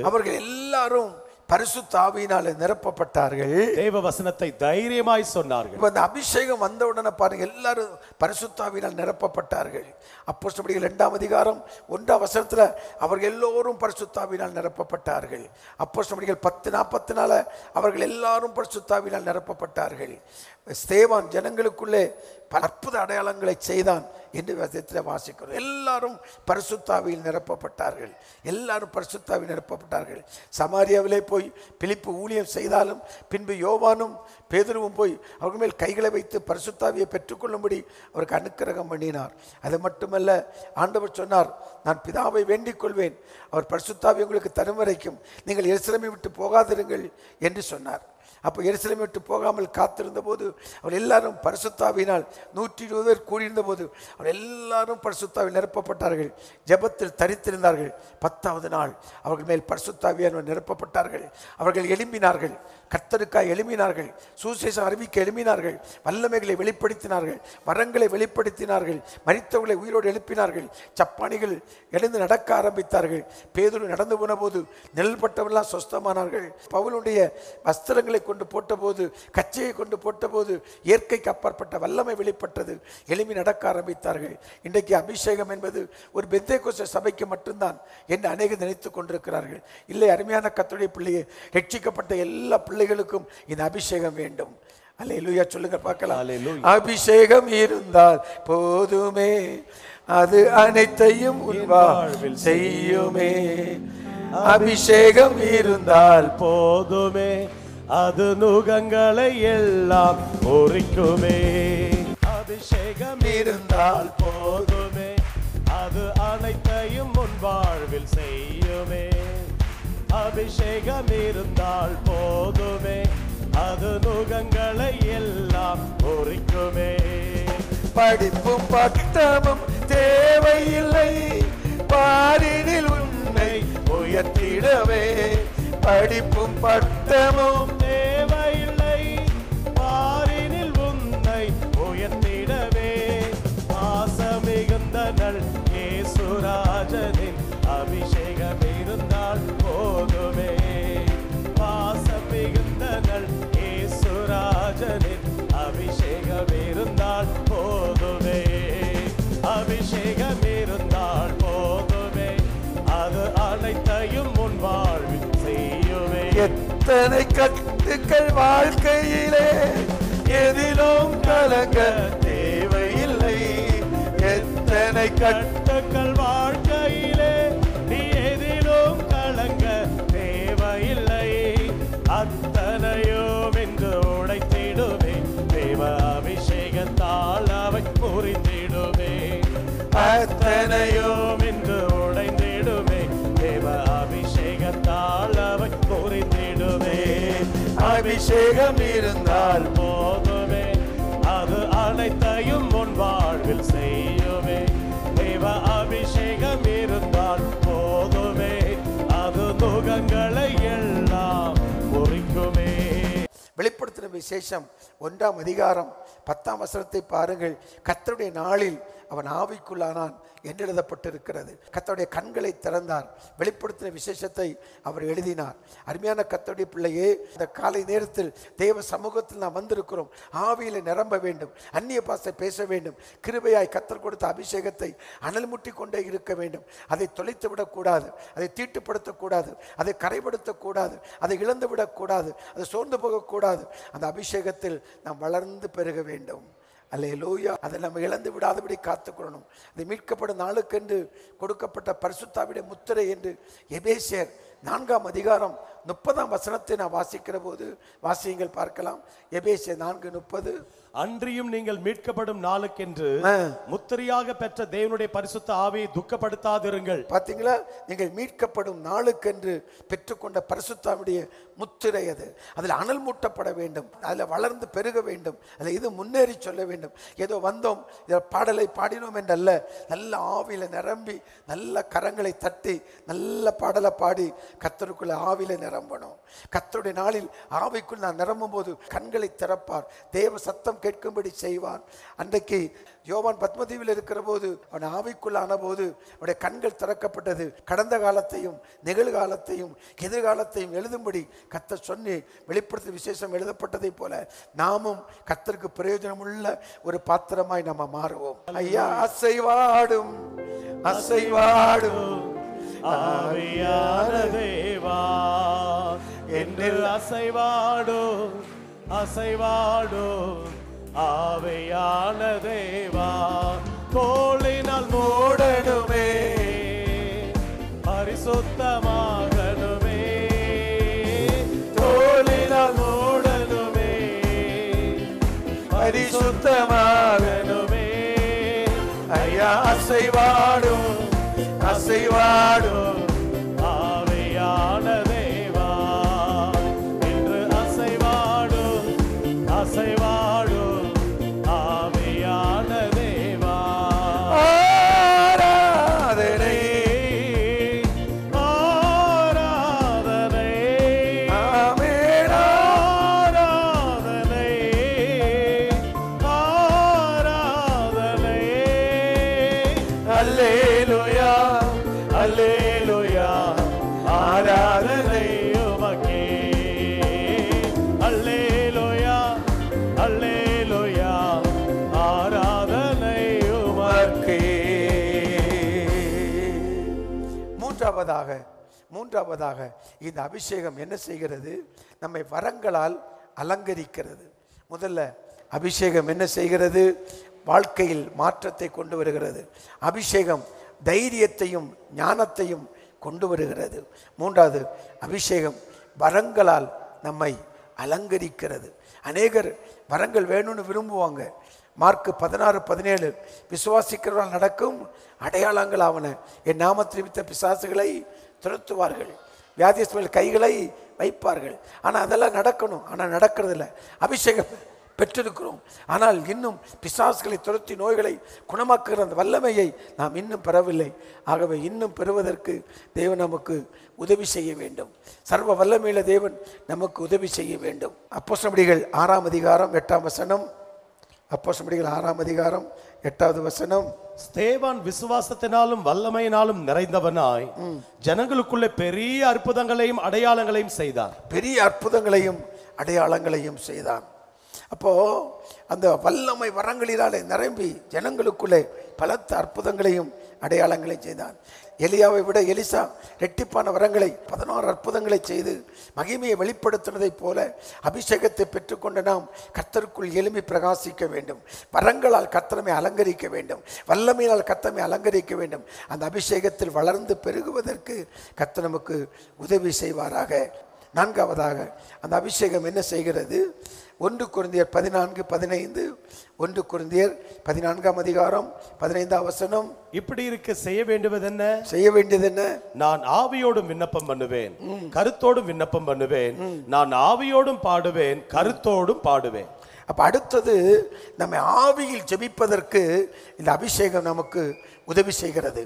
பரிசுத்த ஆவியினாலே நிரப்பப்பட்டார்கள். தேவ வசனத்தை தைரியமாய் சொன்னார்கள். இப்ப அந்த அபிஷேகம் வந்த உடனே பாருங்க, எல்லாரும் பரிசுத்த ஆவியினால் நிரப்பப்பட்டார்கள். அப்போஸ்தலர்கள் 2ஆம் அதிகாரம் 1ஆம் வசனத்துல அவர்கள் எல்லோரும் பரிசுத்த ஆவியினால் நிரப்பப்பட்டார்கள். அப்போஸ்தலர்கள் 10:44 அவர்கள் எல்லாரும் பரிசுத்த ஆவியினால் நிரப்பப்பட்டார்கள். ஸ்தேவான் ஜனங்களுக்குள்ளே பல அற்புத அடையாளங்களை செய்தான் என்று வேதத்தில் வாசிக்கிறோம். எல்லாரும் பரிசுத்த ஆவியில் நிரப்பப்பட்டார்கள். எல்லாரும் பரிசுத்த ஆவியில் நிரப்பப்பட்டார்கள். சமாரியாவிலே போய் பிலிப்பு ஊழியம் செய்தாலும் பின்பு யோவானும் பேதுருவும் போய் அவர்கள் மேல் கைகளை வைத்து பரிசுத்த ஆவியை பெற்றுக்கொள்ளும்படி அவருக்கு அனுக்கிரகம் பண்ணினார். அது மட்டுமல்ல, ஆண்டவர் சொன்னார், நான் பிதாவை வேண்டிக் கொள்வேன், அவர் பரிசுத்த ஆவியை உங்களுக்கு தரும் வரைக்கும் நீங்கள் எருசலேமை விட்டு போகாதிருங்கள் என்று சொன்னார். அப்போ எருசலேமை விட்டு போகாமல் காத்திருந்த போது அவர் எல்லாரும் பரிசுத்த ஆவியினால் 120 பேர் கூடியிருந்த போது அவர் எல்லாரும் பரிசுத்த ஆவியில் நிரப்பப்பட்டார்கள். ஜெபத்தில் தரித்திருந்தார்கள். 10ஆவது நாள் அவர்கள் மேல் பரிசுத்த ஆவியானவர் நிரப்பப்பட்டார்கள். அவர்கள் எழும்பினார்கள், கர்த்தருக்காய் எழும்பினார்கள், சுவிசேஷம் அறிவிக்க எழும்பினார்கள், வல்லமைகளை வெளிப்படுத்தினார்கள், வரங்களை வெளிப்படுத்தினார்கள், மரித்தவர்களை உயிரோடு எழுப்பினார்கள், சப்பானிகள் எழுந்து நடக்க ஆரம்பித்தார்கள். பேதுரு நடந்து போன போது நெல்பட்டவர்களாம் சொஸ்தமானார்கள். பவுலுடைய வஸ்திரங்களை கொண்டு போட்டபோது, கச்சையை கொண்டு போட்டபோது இயற்கைக்கு அப்பாற்பட்ட வல்லமை வெளிப்பட்டது. எழும்பி நடக்க ஆரம்பித்தார்கள். இன்றைக்கு அபிஷேகம் என்பது ஒரு பெந்தேகோஸ்தே சபைக்கு மட்டும்தான் என்று அநேகர் நினைத்துக் கொண்டிருக்கிறார்கள். இல்லை, அருமையான கர்த்தருடைய பிள்ளையே, ரட்சிக்கப்பட்ட எல்லா பிள்ளைகளுக்கும் இந்த அபிஷேகம் வேண்டும். அல்லேலூயா சொல்லுங்க பார்க்கலாம். அபிஷேகம் இருந்தால் போதுமே, அது அனைத்தையும் உன் வாழ்வில் செய்யுமே. அபிஷேகம் இருந்தால் போதுமே, அது நுகங்களை எல்லாம் பொறிக்குமே. அபிஷேகம் இருந்தால் போதுமே, அது அனைத்தையும் உன் வாழ்வில் செய்யுமே. அபிஷேகம் இருந்தால் போதுமே, அது நுகங்களை எல்லாம் பொறிக்குமே. படிப்பும் பட்டமும் தேவையில்லை, பாரினில் உன்னை உயர்த்திடவே. படிப்பும் பட்டமும் தேவையில்லை, பாரினில் உன்னை உயர்த்திடவே. பாசமிகுந்த நல் இயேசுராஜனின் அபிஷேகம் இருந்தால் போதுமே. பாசமிகுந்த நல் இயேசுராஜனின் அபிஷேகம் இருந்தால் போதுமே. அபிஷேகம் இருந்தால் போதுமே, அது அனைத்தையும் முன் வாழ்வில் செய்யுமே. எத்தனை கட்டுக்கள் வாழ்க்கையிலே, எதிலும் கலங்க தேவையில்லை. எத்தனை கட்டுக்கள் வாழ்க்கையிலே, நீ எதிலும் கலங்க தேவையில்லை. அத்தனையும் என்று உடைத்திடுவே, தேவ அபிஷேகத்தால் அவை புரிந்திடுவே. அத்தனையும் என்று உடைந்திடுவே, தேவ அபிஷேகத்தால் அவை புரிந்திடுவே. அபிஷேகம் இருந்தால் போதுமே, அது அனைத்தையும் உன் வாழ்வில் செய்யுமே. தேவ அபிஷேகம் இருந்தால் போதுமே, அது நுகங்களை எல்லாம் பொறிக்குமே. வெளிப்படுத்தின விசேஷம் 1ஆம் அதிகாரம் 10ஆம் வசனத்தை பாருங்கள். கர்த்தருடைய நாளில் அவன் ஆவிக்குள்ளானான் என்று எழுதப்பட்டிருக்கிறது. கர்த்தருடைய கண்களை திறந்தார். வெளிப்படுத்தின விசேஷத்தை அவர் எழுதினார். அருமையான கர்த்தருடைய பிள்ளையே, இந்த காலை நேரத்தில் தேவ சமூகத்தில் நாம் வந்திருக்கிறோம். ஆவியில நிரம்ப வேண்டும், அந்நிய பாஷை பேச வேண்டும். கிருபையாய் கர்த்தர் கொடுத்த அபிஷேகத்தை அனல் முட்டி கொண்டே இருக்க வேண்டும். அதை தொலைத்து விடக்கூடாது, அதை தீட்டுப்படுத்தக்கூடாது, அதை கரைப்படுத்தக்கூடாது, அதை இழந்து விடக்கூடாது, அதை சோர்ந்து போகக்கூடாது. அந்த அபிஷேகத்தில் நாம் வளர்ந்து பெருக வேண்டும். அல்லேலூயா. அதை நம்ம இழந்து விடாதபடி காத்துக்கொள்ளணும். அதை மீட்கப்படும் நாளுக்கென்று கொடுக்கப்பட்ட பரிசுத்தாவிடைய முத்திரை என்று எபேசியர் 4ஆம் அதிகாரம் 30ஆம் வசனத்தை நான் வாசிக்கிற போது, வாசியுங்கள் பார்க்கலாம். எபேசியர் 4:30. அன்றியும் நீங்கள் மீட்கப்படும் நாளுக்கென்று முத்திரையாக பெற்ற தேவனுடைய பரிசுத்த ஆவியை துக்கப்படுத்தாதிருங்கள். பாத்தீங்களா, நீங்கள் மீட்கப்படும் நாளுக்கென்று பெற்றுக்கொண்ட பரிசுத்தாவுடைய முத்திரை அது. அதில் அனல் மூட்டப்பட வேண்டும், அதில் வளர்ந்து பெருக வேண்டும், அதில் இது முன்னேறி சொல்ல வேண்டும். ஏதோ வந்தோம், இதில் பாடலை பாடினோம் என்றல்ல, நல்ல ஆவியில நிரம்பி, நல்ல கரங்களை தட்டி, நல்ல பாடலை பாடி கர்த்தருக்குள்ள ஆவியில நிரம்பணும். கர்த்தருடைய நாளில் ஆவிக்குள் நான் நிரம்பும் போது கண்களை திறப்பார், தேவ சத்தம் கேட்கும்படி செய்வார். அன்றைக்கு யோவான் பத்மதீவில் இருக்கிற போது அவன் ஆவிக்குள் ஆன போது அவனுடைய கண்கள் திறக்கப்பட்டது. கடந்த காலத்தையும் நிகழ்காலத்தையும் எதிர்காலத்தையும் எழுதும்படி கர்த்தர் சொன்னி வெளிப்படுத்த விசேஷம் எழுதப்பட்டதை போல நாமும் கர்த்தருக்கு பிரயோஜனமுள்ள ஒரு பாத்திரமாய் நம்ம மாறுவோம். ஐயா, அசைவாடும் அசைவாடும் ஆவியான தேவா என்னில் அசைவாடும் அசைவாடும் ஆவியான தேவா, தோளினால் மூடணுமே பரிசுத்தமாகணுமே, தோளினால் மூடணுமே பரிசுத்தமாகணுமே. ஐயா, அசைவாடும் அசைவாடும் ஆவியான தேவா என்று அசைவாடும் அசைவாடும் ஆவியான தேவா. ஆராதனை ஆராதனை ஆமென், ஆராதனை ஆராதனை. அல்லேலூயா அல்லேலூயா, ஆராதனை உமக்கே. அல்லேலூயா அல்லேலூயா, ஆராதனை உமக்கே. மூன்றாவதாக இந்த அபிஷேகம் என்ன செய்கிறது? நம்மை வரங்களால் அலங்கரிக்கிறது. முதல்ல அபிஷேகம் என்ன செய்கிறது? வாழ்க்கையில் மாற்றத்தை கொண்டு வருகிறது. அபிஷேகம் தைரியத்தையும் ஞானத்தையும் கொண்டு வருகிறது. மூன்றாவது, அபிஷேகம் வரங்களால் நம்மை அலங்கரிக்கிறது. அநேகர் வரங்கள் வேணும்னு விரும்புவாங்க. மார்க் 16:17, விசுவாசிக்கிறவர்கள் நடக்கும் அடையாளங்கள் ஆவன, என் நாமத்தில் நிமித்த பிசாசுகளை துரத்துவார்கள், வியாதிஸ்தர்கள் கைகளை வைப்பார்கள். ஆனால் அதெல்லாம் நடக்கணும், ஆனால் நடக்கிறதில்ல. அபிஷேகம் பெற்றிருக்கிறோம், ஆனால் இன்னும் பிசாசுகளை துரத்தி நோய்களை குணமாக்குகிற அந்த வல்லமையை நாம் இன்னும் பெறவில்லை. ஆகவே இன்னும் பெறுவதற்கு தேவன் நமக்கு உதவி செய்ய வேண்டும். சர்வ வல்லமையுள்ள தேவன் நமக்கு உதவி செய்ய வேண்டும். அப்போஸ்தலர்கள் 6ஆம் அதிகாரம் 8ஆம் வசனம். அப்போஸ்தலர்கள் 6ஆம் அதிகாரம் 8வது வசனம். ஸ்தேவான் விசுவாசத்தினாலும் வல்லமையினாலும் நிறைந்தவனாய் ஜனங்களுக்குள்ளே பெரிய அற்புதங்களையும் அடையாளங்களையும் செய்தான். பெரிய அற்புதங்களையும் அடையாளங்களையும் செய்தான். அப்போ அந்த வல்லமை வரங்களினாலே நிரம்பி ஜனங்களுக்குள்ளே பலத்த அற்புதங்களையும் அடையாளங்களையும் செய்தான். எலியாவை விட எலிசா ரெட்டிப்பான வரங்களை 16 அற்புதங்களை செய்து மகிமையை வெளிப்படுத்தினதைப் போல அபிஷேகத்தை பெற்றுக்கொண்ட நாம் கர்த்தருக்குள் எழும்பி பிரகாசிக்க வேண்டும். வரங்களால் கர்த்தரை அலங்கரிக்க வேண்டும், வல்லமையினால் கர்த்தரை அலங்கரிக்க வேண்டும். அந்த அபிஷேகத்தில் வளர்ந்து பெருகுவதற்கு கர்த்தர் நமக்கு உதவி செய்வாராக. நான்காவதாக அந்த அபிஷேகம் என்ன செய்கிறது? 1 கொரிந்தியர் 14:15, 1 கொரிந்தியர் 14ஆம் அதிகாரம் 15ஆம் வசனம். இப்படி இருக்க செய்ய வேண்டியது என்ன? நான் ஆவியோடும் விண்ணப்பம் பண்ணுவேன், கருத்தோடும் விண்ணப்பம் பண்ணுவேன். நான் ஆவியோடும் பாடுவேன், கருத்தோடும் பாடுவேன். அப்ப அடுத்தது நம்ம ஆவியில் ஜெபிப்பதற்கு இந்த அபிஷேகம் நமக்கு உதவி செய்கிறது.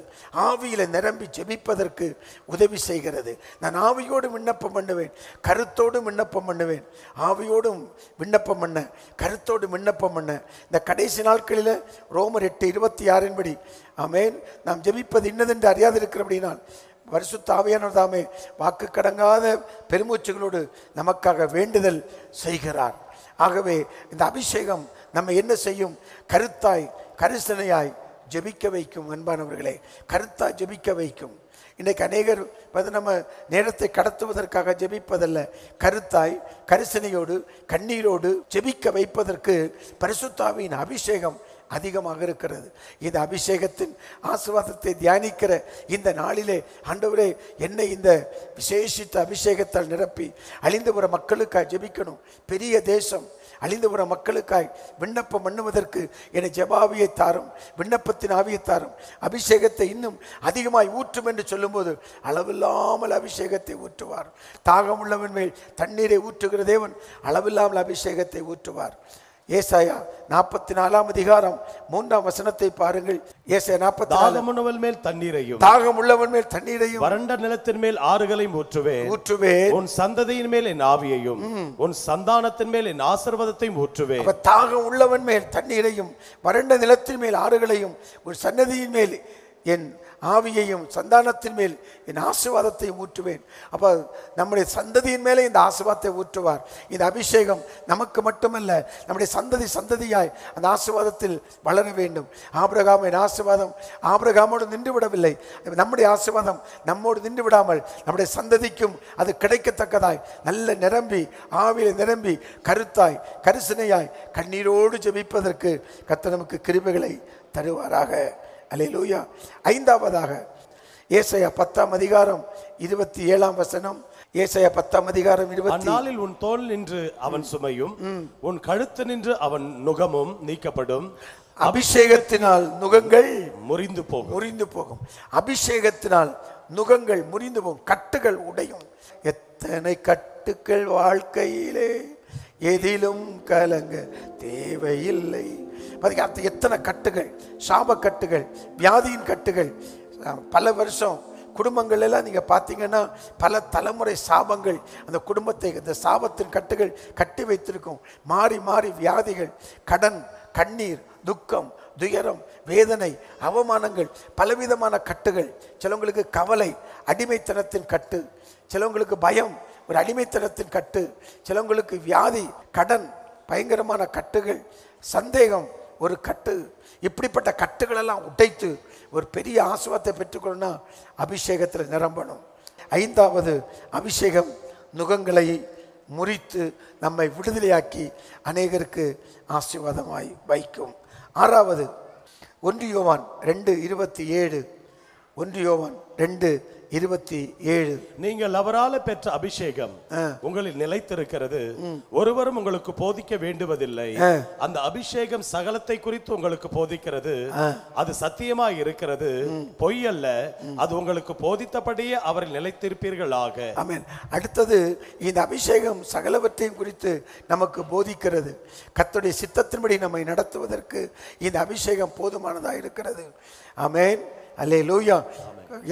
ஆவியில நிரம்பி ஜெபிப்பதற்கு உதவி செய்கிறது. நான் ஆவியோடும் விண்ணப்பம் பண்ணுவேன், கருத்தோடும் விண்ணப்பம் பண்ணுவேன். ஆவியோடும் விண்ணப்பம் பண்ண, கருத்தோடும் விண்ணப்பம் பண்ண. இந்த கடைசி நாட்களில் ரோமர் 8:26 படி ஆமென், நாம் ஜெபிப்பது இன்னதென்று அறியாதிருக்கிறபடினால் பரிசுத்த ஆவியானவர் தாமே வாக்கு கடங்காத பெருமூச்சுகளோடு நமக்காக வேண்டுதல் செய்கிறார். ஆகவே இந்த அபிஷேகம் நம்ம என்ன செய்யும்? கருத்தாய் கரிசனையாய் ஜெபிக்க வைக்கும். அன்பானவர்களே, கருத்தாய் ஜெபிக்க வைக்கும். இன்றைக்கு அநேகர் நம்ம நேரத்தை கடத்துவதற்காக ஜெபிப்பதல்ல, கருத்தாய் கரிசனையோடு கண்ணீரோடு ஜெபிக்க வைப்பதற்கு பரிசுத்த ஆவியின் அபிஷேகம் அதிகமாக இருக்கிறது. இந்த அபிஷேகத்தின் ஆசீர்வாதத்தை தியானிக்கிற இந்த நாளிலே ஆண்டவரே, என்னை இந்த விசேஷித்த அபிஷேகத்தால் நிரப்பி அழிந்து வர மக்களுக்காய் ஜெபிக்கணும். பெரிய தேசம் அழிந்து வர மக்களுக்காய் விண்ணப்பம் பண்ணுவதற்கு என்னை ஜெபாவியை தாரும், விண்ணப்பத்தின் ஆவியை தாரும். அபிஷேகத்தை இன்னும் அதிகமாய் ஊற்றும் என்று சொல்லும்போது அளவில்லாமல் அபிஷேகத்தை ஊற்றுவார். தாகம் உள்ளவன் மேல் தண்ணீரை ஊற்றுகிற தேவன் அளவில்லாமல் அபிஷேகத்தை ஊற்றுவார். ஏசாயா 44 அதிகாரம் 3 வசனத்தை பாருங்கள். ஏசாயா 44. தாகமுள்ளவன் மேல் தண்ணீரையும் தாகம் உள்ளவன் மேல் தண்ணீரையும் வறண்ட நிலத்தின் மேல் ஆறுகளையும் ஊற்றுவேன். ஊற்றுவேன். உன் சந்ததியின் மேல் என் ஆவியையும் உன் சந்தானத்தின் மேல் என் ஆசீர்வாதத்தையும் ஊற்றுவேன். அப்ப தாகம் உள்ளவன் மேல் தண்ணீரையும் வறண்ட நிலத்தின் மேல் ஆறுகளையும் உன் சன்னதியின் மேல் என் ஆவியையும் சந்தானத்தின் மேல் என் ஆசீர்வாதத்தையும் ஊற்றுவேன். அப்ப நம்முடைய சந்ததியின் மேலே இந்த ஆசீர்வாதத்தை ஊற்றுவார். இந்த அபிஷேகம் நமக்கு மட்டுமல்ல, நம்முடைய சந்ததியாய் அந்த ஆசீர்வாதத்தில் வளர வேண்டும். ஆபிரகாமின் ஆசீர்வாதம் ஆபிரகாமோடு நின்று விடவில்லை. நம்முடைய ஆசீர்வாதம் நம்மோடு நின்று விடாமல் நம்முடைய சந்ததிக்கும் அது கிடைக்கத்தக்கதாய் நல்ல நிரம்பி ஆவியில் நிரம்பி கருத்தாய் கரிசனையாய் கண்ணீரோடு ஜெபிப்பதற்கு கர்த்தர் நமக்கு கிருபைகளை தருவாராக. அல்லேலூயா. 5வதாக ஏசாயா 10 அதிகாரம் 27 வசனம். ஏசாயா 10 அதிகாரம் 20. அந்நாளில் உன் தோள் நின்று அவன் சுமையும் உன் கழுத்து நின்று அவன் நுகமும் நீக்கப்படும். அபிஷேகத்தினால் நுகங்கள் முறிந்து போகும். அபிஷேகத்தினால் நுகங்கள் முறிந்து போகும். கட்டுகள் உடையும். எத்தனை கட்டுக்கள் வாழ்க்கையிலே எதிலும் கலங்க தேவையில்லை. எத்தனை கட்டுகள், சாப கட்டுகள், வியாதியின் கட்டுகள். பல வருஷம் குடும்பங்கள் எல்லாம் நீங்க பார்த்தீங்கன்னா பல தலைமுறை சாபங்கள் அந்த குடும்பத்தை அந்த சாபத்தின் கட்டுகள் கட்டி வைத்திருக்கும். மாறி மாறி வியாதிகள், கடன், கண்ணீர், துக்கம், துயரம், வேதனை, அவமானங்கள், பலவிதமான கட்டுகள். சிலவங்களுக்கு கவலை, அடிமைத்தனத்தின் கட்டு. சிலவங்களுக்கு பயம், ஒரு அடிமைத்தனத்தின் கட்டு. சிலவங்களுக்கு வியாதி, கடன், பயங்கரமான கட்டுகள், சந்தேகம், ஒரு கட்டு. இப்படிப்பட்ட கட்டுகள் எல்லாம் உடைத்து ஒரு பெரிய ஆசீர்வாதத்தை பெற்றுக்கொள்ளணும்னா அபிஷேகத்தில் நிரம்பணும். 5வது அபிஷேகம் நுகங்களை முறித்து நம்மை விடுதலையாக்கி அநேகருக்கு ஆசீர்வாதமாய் வைக்கும். 6வது 1 யோவான் 2:27. 1 யோவான் 2:27. நீங்கள் அவரால் பெற்ற அபிஷேகம் உங்களில் நிலைத்திருக்கிறது, ஒருவரும் உங்களுக்கு போதிக்க வேண்டுவதில்லை. அந்த அபிஷேகம் சகலத்தை குறித்து உங்களுக்கு போதிக்கிறது. அது சத்தியமாய் இருக்கிறது, பொய் அல்ல. அது உங்களுக்கு போதித்தபடியே அவரில் நிலைத்திருப்பீர்களாக. ஆமென். அடுத்தது இந்த அபிஷேகம் சகலவற்றையும் குறித்து நமக்கு போதிக்கிறது. கர்த்தருடைய சித்தத்தின்படி நம்மை நடத்துவதற்கு இந்த அபிஷேகம் போதுமானதாக இருக்கிறது. ஆமென். அல்லேலூயா.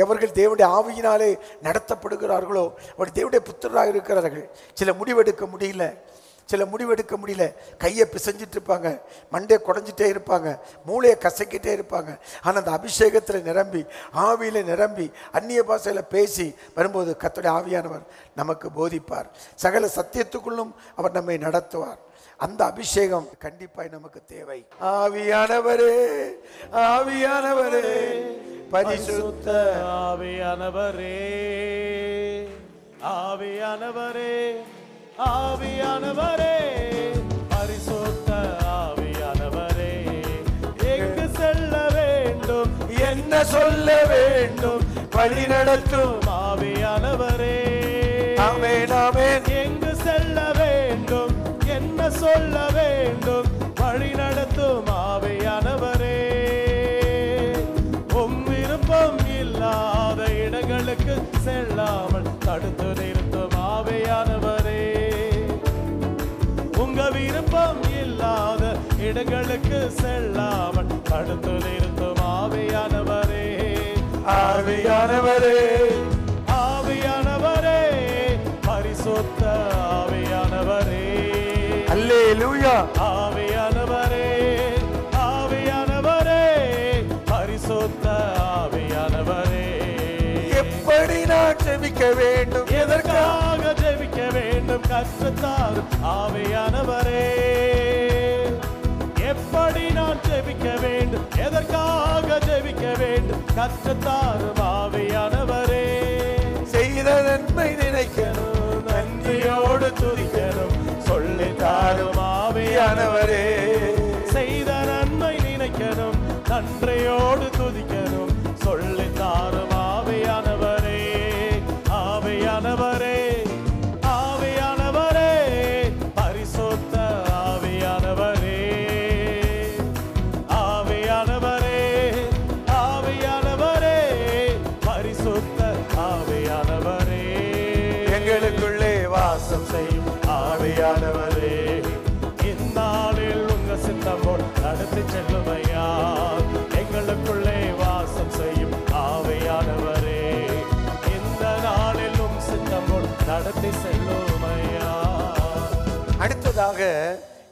எவர்கள் தேவனுடைய ஆவியினாலே நடத்தப்படுகிறார்களோ அவர் தேவனுடைய புத்திரராக இருக்கிறார்கள். சில முடிவெடுக்க முடியல, கையை பிசைஞ்சிட்டு இருப்பாங்க, மண்டையை குடஞ்சிட்டே இருப்பாங்க, மூளையை கசக்கிட்டே இருப்பாங்க. ஆனால் அந்த அபிஷேகத்தில் நிரம்பி ஆவியில் நிரம்பி அந்நிய பாஷையில் பேசி வரும்போது கர்த்தருடைய ஆவியானவர் நமக்கு போதிப்பார். சகல சத்தியத்துக்குள்ளும் அவர் நம்மை நடத்துவார். அந்த அபிஷேகம் கண்டிப்பாய் நமக்கு தேவை. ஆவியானவரே, ஆவியானவரே, பரிசுத்த ஆவியானவரே, ஆவியானவரே, ஆவியானவரே, பரிசுத்த ஆவியானவரே, எங்கு செல்ல வேண்டும், என்ன சொல்ல வேண்டும், வழி நடத்தும் ஆவியானவரே. ஆமென், ஆமென். எங்கு செல்ல வேண்டும், என்ன சொல்ல வேண்டும், வழி நடத்தும் ஆவியானவரே. உம் விருப்பம் இல்லாத இடங்களுக்கு செல்லாமல் தடுத்து நிறுத்தும் ஆவியானவரே. உங்க விருப்பம் இல்லாத இடங்களுக்கு செல்லாமல் தடுத்து நிறுத்தும் ஆவியானவரே. ஆவியானவரே, ஆவியானவரே, பரிசுத்த ஆவியானவரே. அல்லேலூயா. ஆவியானவரே, ஆவியானவரே, பரிசுத்த ஆவியானவரே. எப்படி நான் ஜெபிக்க வேண்டும், எதற்காக ஜெபிக்க வேண்டும் கற்றுத்தார் ஆவியானவரே. எப்படி நான் ஜெபிக்க வேண்டும், எதற்காக ஜெபிக்க வேண்டும் கற்றுத்தார் ஆவியானவரே. செய்த நன்மை நினைக்கணும், நன்றியோடு துதிக்கணும், சொல்லி தாரும் ஆவியானவரே. செய்த நன்மை நினைக்கணும், நன்றியோடு துதிக்கணும், சொல்லி தாரும் ஆவியானவரே. ஆவியானவரே, ஆவியானவரே, பரிசுத்த ஆவியானவரே. ஆவியானவரே, ஆவியானவரே, பரிசுத்த ஆவியானவரே. எங்களுக்குள்ளே வாசம் செய்யும் ஆவியானவரே, இந்நாளில் அடுத்ததாக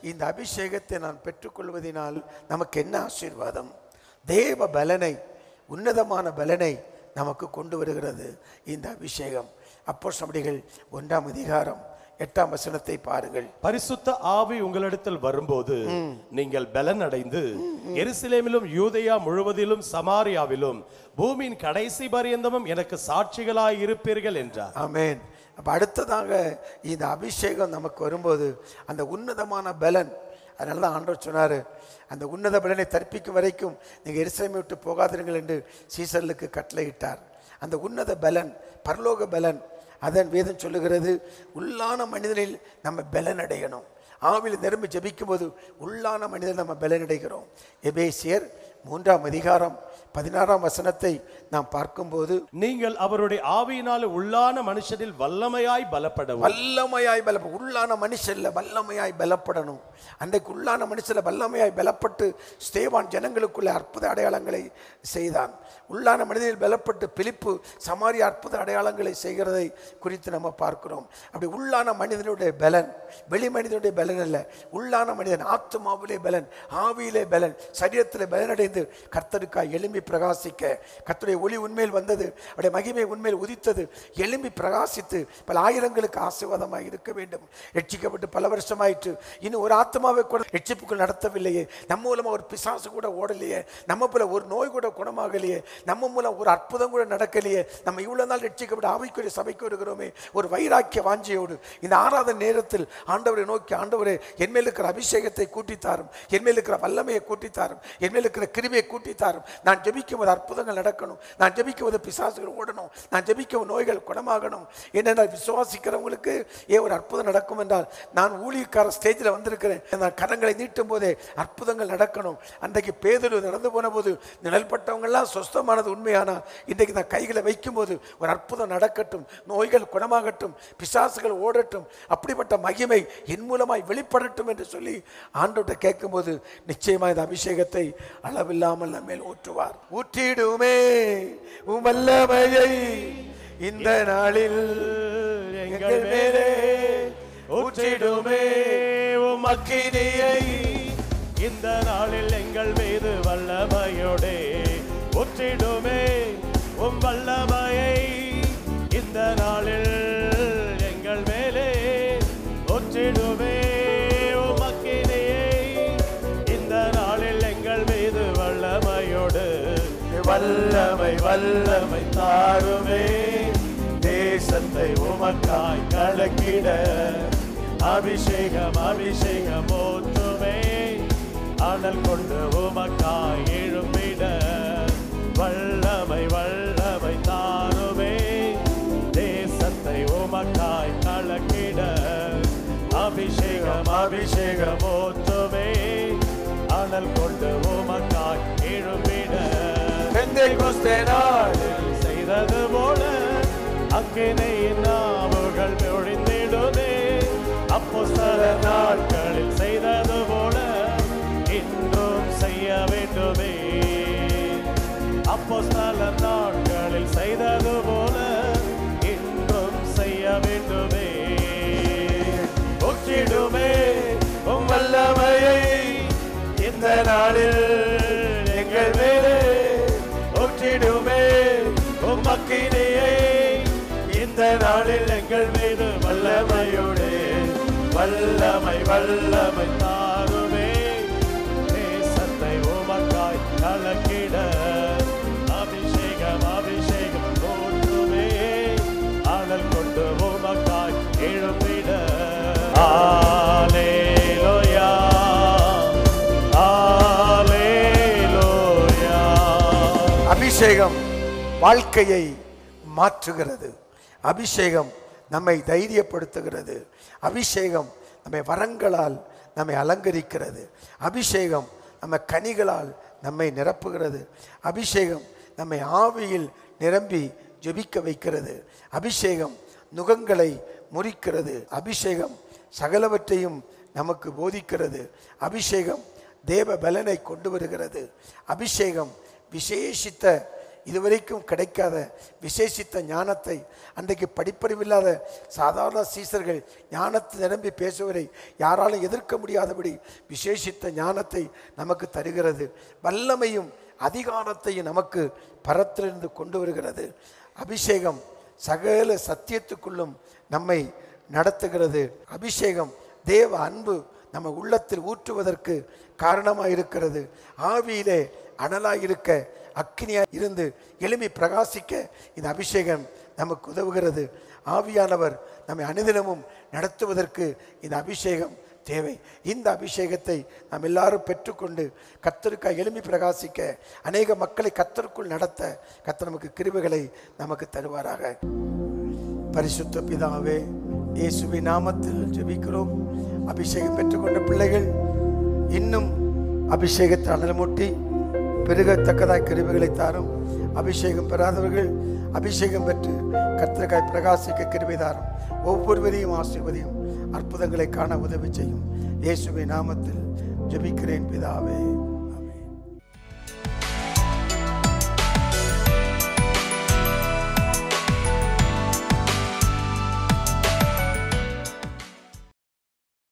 இந்த அபிஷேகத்தை நான் பெற்றுக்கொள்வதனால் நமக்கு என்ன ஆசீர்வாதம்? தேவ பலனை, உன்னதமான பலனை நமக்கு கொண்டு வருகிறது இந்த அபிஷேகம். அப்போஸ்தலர்கள் 1ஆம் அதிகாரம் 8ஆம் வசனத்தை பாருங்கள். பரிசுத்த ஆவி உங்களிடத்தில் வரும்போது நீங்கள் பலன் அடைந்து எருசலேமிலும் யூதேயா முழுவதிலும் சமாரியாவிலும் பூமியின் கடைசி பரியந்தமும் எனக்கு சாட்சிகளாய் இருப்பீர்கள் என்றார். ஆமென். அப்ப அடுத்ததாக இந்த அபிஷேகம் நமக்கு வரும்போது அந்த உன்னதமான பலன், அதனால தான் ஆண்டவர் சொன்னாரு, அந்த உன்னத பலனை தரிப்பிக்கும் வரைக்கும் நீங்க எருசலேமை விட்டு போகாதீர்கள் என்று சீசர்களுக்கு கட்டளையிட்டார். அந்த உன்னத பலன், பரலோக பலன், அதன் வேதம் சொல்லுகிறது உள்ளான மனிதனில் நம்ம பலன் அடையணும். ஆவியில் நிரம்பி ஜெபிக்கும் போது உள்ளான மனிதன் நம்ம பலன் அடைகிறோம். எபேசியர் 3ஆம் அதிகாரம் 16ஆம் வசனத்தை நாம் பார்க்கும்போது, நீங்கள் அவருடைய ஆவியினாலே உள்ளான மனுஷனில் வல்லமையாய் பலப்படவும். உள்ளான மனுஷன்ல வல்லமையாய் பலப்படணும். அன்றைக்கு உள்ளான மனுஷன்ல வல்லமையாய் பலப்பட்டு ஸ்தேவான் ஜனங்களுக்குள்ள அற்புத அடையாளங்களை செய்தான். உள்ளான மனிதனில் பலப்பட்டு பிலிப்பு சமாரியா அற்புத அடையாளங்களை செய்கிறதை குறித்து நம்ம பார்க்கிறோம். அப்படி உள்ளான மனிதனுடைய பலன் வெளி மனிதனுடைய பலன் அல்ல. உள்ளான மனிதன் ஆத்துமாவிலே பலன், ஆவியிலே பலன், சரீரத்திலே பலனடைந்து கர்த்தருக்காய் எழும்பி பிரகாசிக்க, கர்த்தருடைய ஒளி உண்மையில் வந்தது, அவருடைய மகிமை உண்மையில் உதித்தது, எழும்பி பிரகாசித்து பல ஆயிரங்களுக்கு ஆசீர்வாதமாக இருக்க வேண்டும். ரட்சிக்கப்பட்டு பல வருஷமாயிற்று, இன்னும் ஒரு ஆத்மாவை கூட ரட்சிப்புக்குள் நடத்தவில்லையே, நம்ம மூலமா ஒரு பிசாசு கூட ஓடலையே, நம்ம போல ஒரு நோய் கூட குணமாகலையே, நம்ம மூலம் ஒரு அற்புதம் கூட நடக்கலையே, நம்ம இவ்வளவு நாள் ரட்சிக்கப்பட்டு ஆவிக்குரிய சபைக்கு வருகிறோமே, ஒரு வைராக்கிய வாஞ்சியோடு இந்த ஆராதனை நேரத்தில் ஆண்டவரை நோக்கி, ஆண்டவரே என் மேல் இருக்கிற அபிஷேகத்தை கூட்டித்தாரும், என் மேல் இருக்கிற வல்லமையை கூட்டித்தாரும், என் மேல் இருக்கிற கிருபையை கூட்டித்தாரும். நான் ஜெபிக்கும் போது அற்புதங்கள் நடக்கணும், நான் ஜெபிக்கும் போது பிசாசுகள் ஓடணும், நான் ஜெபிக்கும் நோய்கள் குணமாகணும். என்னென்ன விசுவாசிக்கிறவங்களுக்கு ஒரு அற்புதம் நடக்கும் என்றால், நான் ஊழியக்கார ஸ்டேஜில் வந்திருக்கிறேன், நான் கரங்களை நீட்டும் போதே அற்புதங்கள் நடக்கணும். அன்றைக்கு பேதுரு நடந்து போன போது நிழல்பட்டவங்கெல்லாம் சொஸ்தமானது உண்மையானா, இன்றைக்கு நான் கைகளை வைக்கும் போது ஒரு அற்புதம் நடக்கட்டும், நோய்கள் குணமாகட்டும், பிசாசுகள் ஓடட்டும், அப்படிப்பட்ட மகிமை என் மூலமாய் வெளிப்படட்டும் என்று சொல்லி ஆண்டவர்கிட்ட கேட்கும்போது நிச்சயமாக இந்த அபிஷேகத்தை அளவில்லாமல் நம்ம மேல் ஊற்றுவார். ஊற்றிடுமே உம் வல்லமையை இந்த நாளில் எங்கள் மேலே, ஊற்றிடுமே உம் அக்கினியை இந்த நாளில் எங்கள் மீது வல்லமையோடே, ஊற்றிடுமே உம் வல்லமையை இந்த நாளில் எங்கள் மேலே, ஊற்றிடுமே உம் அக்கினியை இந்த நாளில் எங்கள் மீது வல்லமையோடு, வல்லமை வல்லமை தாருமே தேசத்தை உமக்காய் கலக்கிட, அபிஷேகம் அபிஷேகம் ஊற்றுமே அனல் கொண்டு உமக்காய் எழும்பிட, வல்லமை வல்லமை தாருமே தேசத்தை உமக்காய் கலக்கிட, அபிஷேகம் அபிஷேகம் ஊற்றுமே அனல் கொண்டு உமக்காய் எழும்பிட, பெந்தேகோஸ்தே நாளில் செய்தது போல அக்கினியின் நாவுகள் பொழிந்திடுமே, அப்போஸ்தலர் நாட்களில் செய்தது போல இன்றும் செய்ய வேண்டுமே, அப்போஸ்தலர் நாட்களில் செய்தது போல இன்றும் செய்ய வேண்டுமே, ஊற்றிடுமே உம் வல்லமையை இந்த நாளில் எங்கள் மேலே, ஊற்றிடுமே உம் அக்கினியை இந்த நாளில் எங்கள் மீது வல்லமையோடு, வல்லமை வல்லமை தாருமே தேசத்தை உமக்காய் கலக்கிட, அபிஷேகம் அபிஷேகம் ஊற்றுமே அனல் கொண்டு உமக்காய் எழுப்பிட. அல்லேலூயா அல்லேலூயா. அபிஷேகம் வாழ்க்கையை மாற்றுகிறது, அபிஷேகம் நம்மை தைரியப்படுத்துகிறது, அபிஷேகம் நம்மை வரங்களால் நம்மை அலங்கரிக்கிறது, அபிஷேகம் நம்ம கனிகளால் நம்மை நிரப்புகிறது, அபிஷேகம் நம்மை ஆவியில் நிரம்பி ஜெபிக்க வைக்கிறது, அபிஷேகம் நுகங்களை முறிக்கிறது, அபிஷேகம் சகலவற்றையும் நமக்கு போதிக்கிறது, அபிஷேகம் தேவ பலனை கொண்டு வருகிறது, அபிஷேகம் விசேஷித்த இதுவரைக்கும் கிடைக்காத விசேஷித்த ஞானத்தை, அன்றைக்கு படிப்பறிவில்லாத சாதாரண சீசர்கள் ஞானத்தை நிரம்பி பேசுவதை யாராலும் எதிர்க்க முடியாதபடி விசேஷித்த ஞானத்தை நமக்கு தருகிறது. வல்லமையும் அதிகாரத்தையும் நமக்கு பரத்திலிருந்து கொண்டு வருகிறது. அபிஷேகம் சகல சத்தியத்துக்குள்ளும் நம்மை நடத்துகிறது. அபிஷேகம் தேவ அன்பு நம்ம உள்ளத்தில் ஊற்றுவதற்கு காரணமாக இருக்கிறது. ஆவியிலே அனலாயிருக்க, அக்கினியாக இருந்து எளிமை பிரகாசிக்க இந்த அபிஷேகம் நமக்கு உதவுகிறது. ஆவியானவர் நம்மை அனுதினமும் நடத்துவதற்கு இந்த அபிஷேகம் தேவை. இந்த அபிஷேகத்தை நாம் எல்லாரும் பெற்றுக்கொண்டு கர்த்தருக்காக எளிமை பிரகாசிக்க, அநேக மக்களை கர்த்தருக்குள் நடத்த கர்த்தர் நமக்கு கிருபைகளை நமக்கு தருவாராக. பரிசுத்த பிதாவே, இயேசுவின் நாமத்தில் ஜெபிக்கிறோம். அபிஷேகம் பெற்றுக்கொண்ட பிள்ளைகள் இன்னும் அபிஷேகத்தை அனலமூட்டி பெருகத்தக்கதாய் கிருபைகளை தாரும். அபிஷேகம் பெறாதவர்கள் அபிஷேகம் பெற்று கர்த்தருக்காய் பிரகாசிக்க கிருபை தாரும். ஒவ்வொருவரையும் ஆசீர்வதியும், அற்புதங்களை காண உதவி செய்யும். இயேசுவின் நாமத்தில் ஜெபிக்கிறேன் பிதாவே.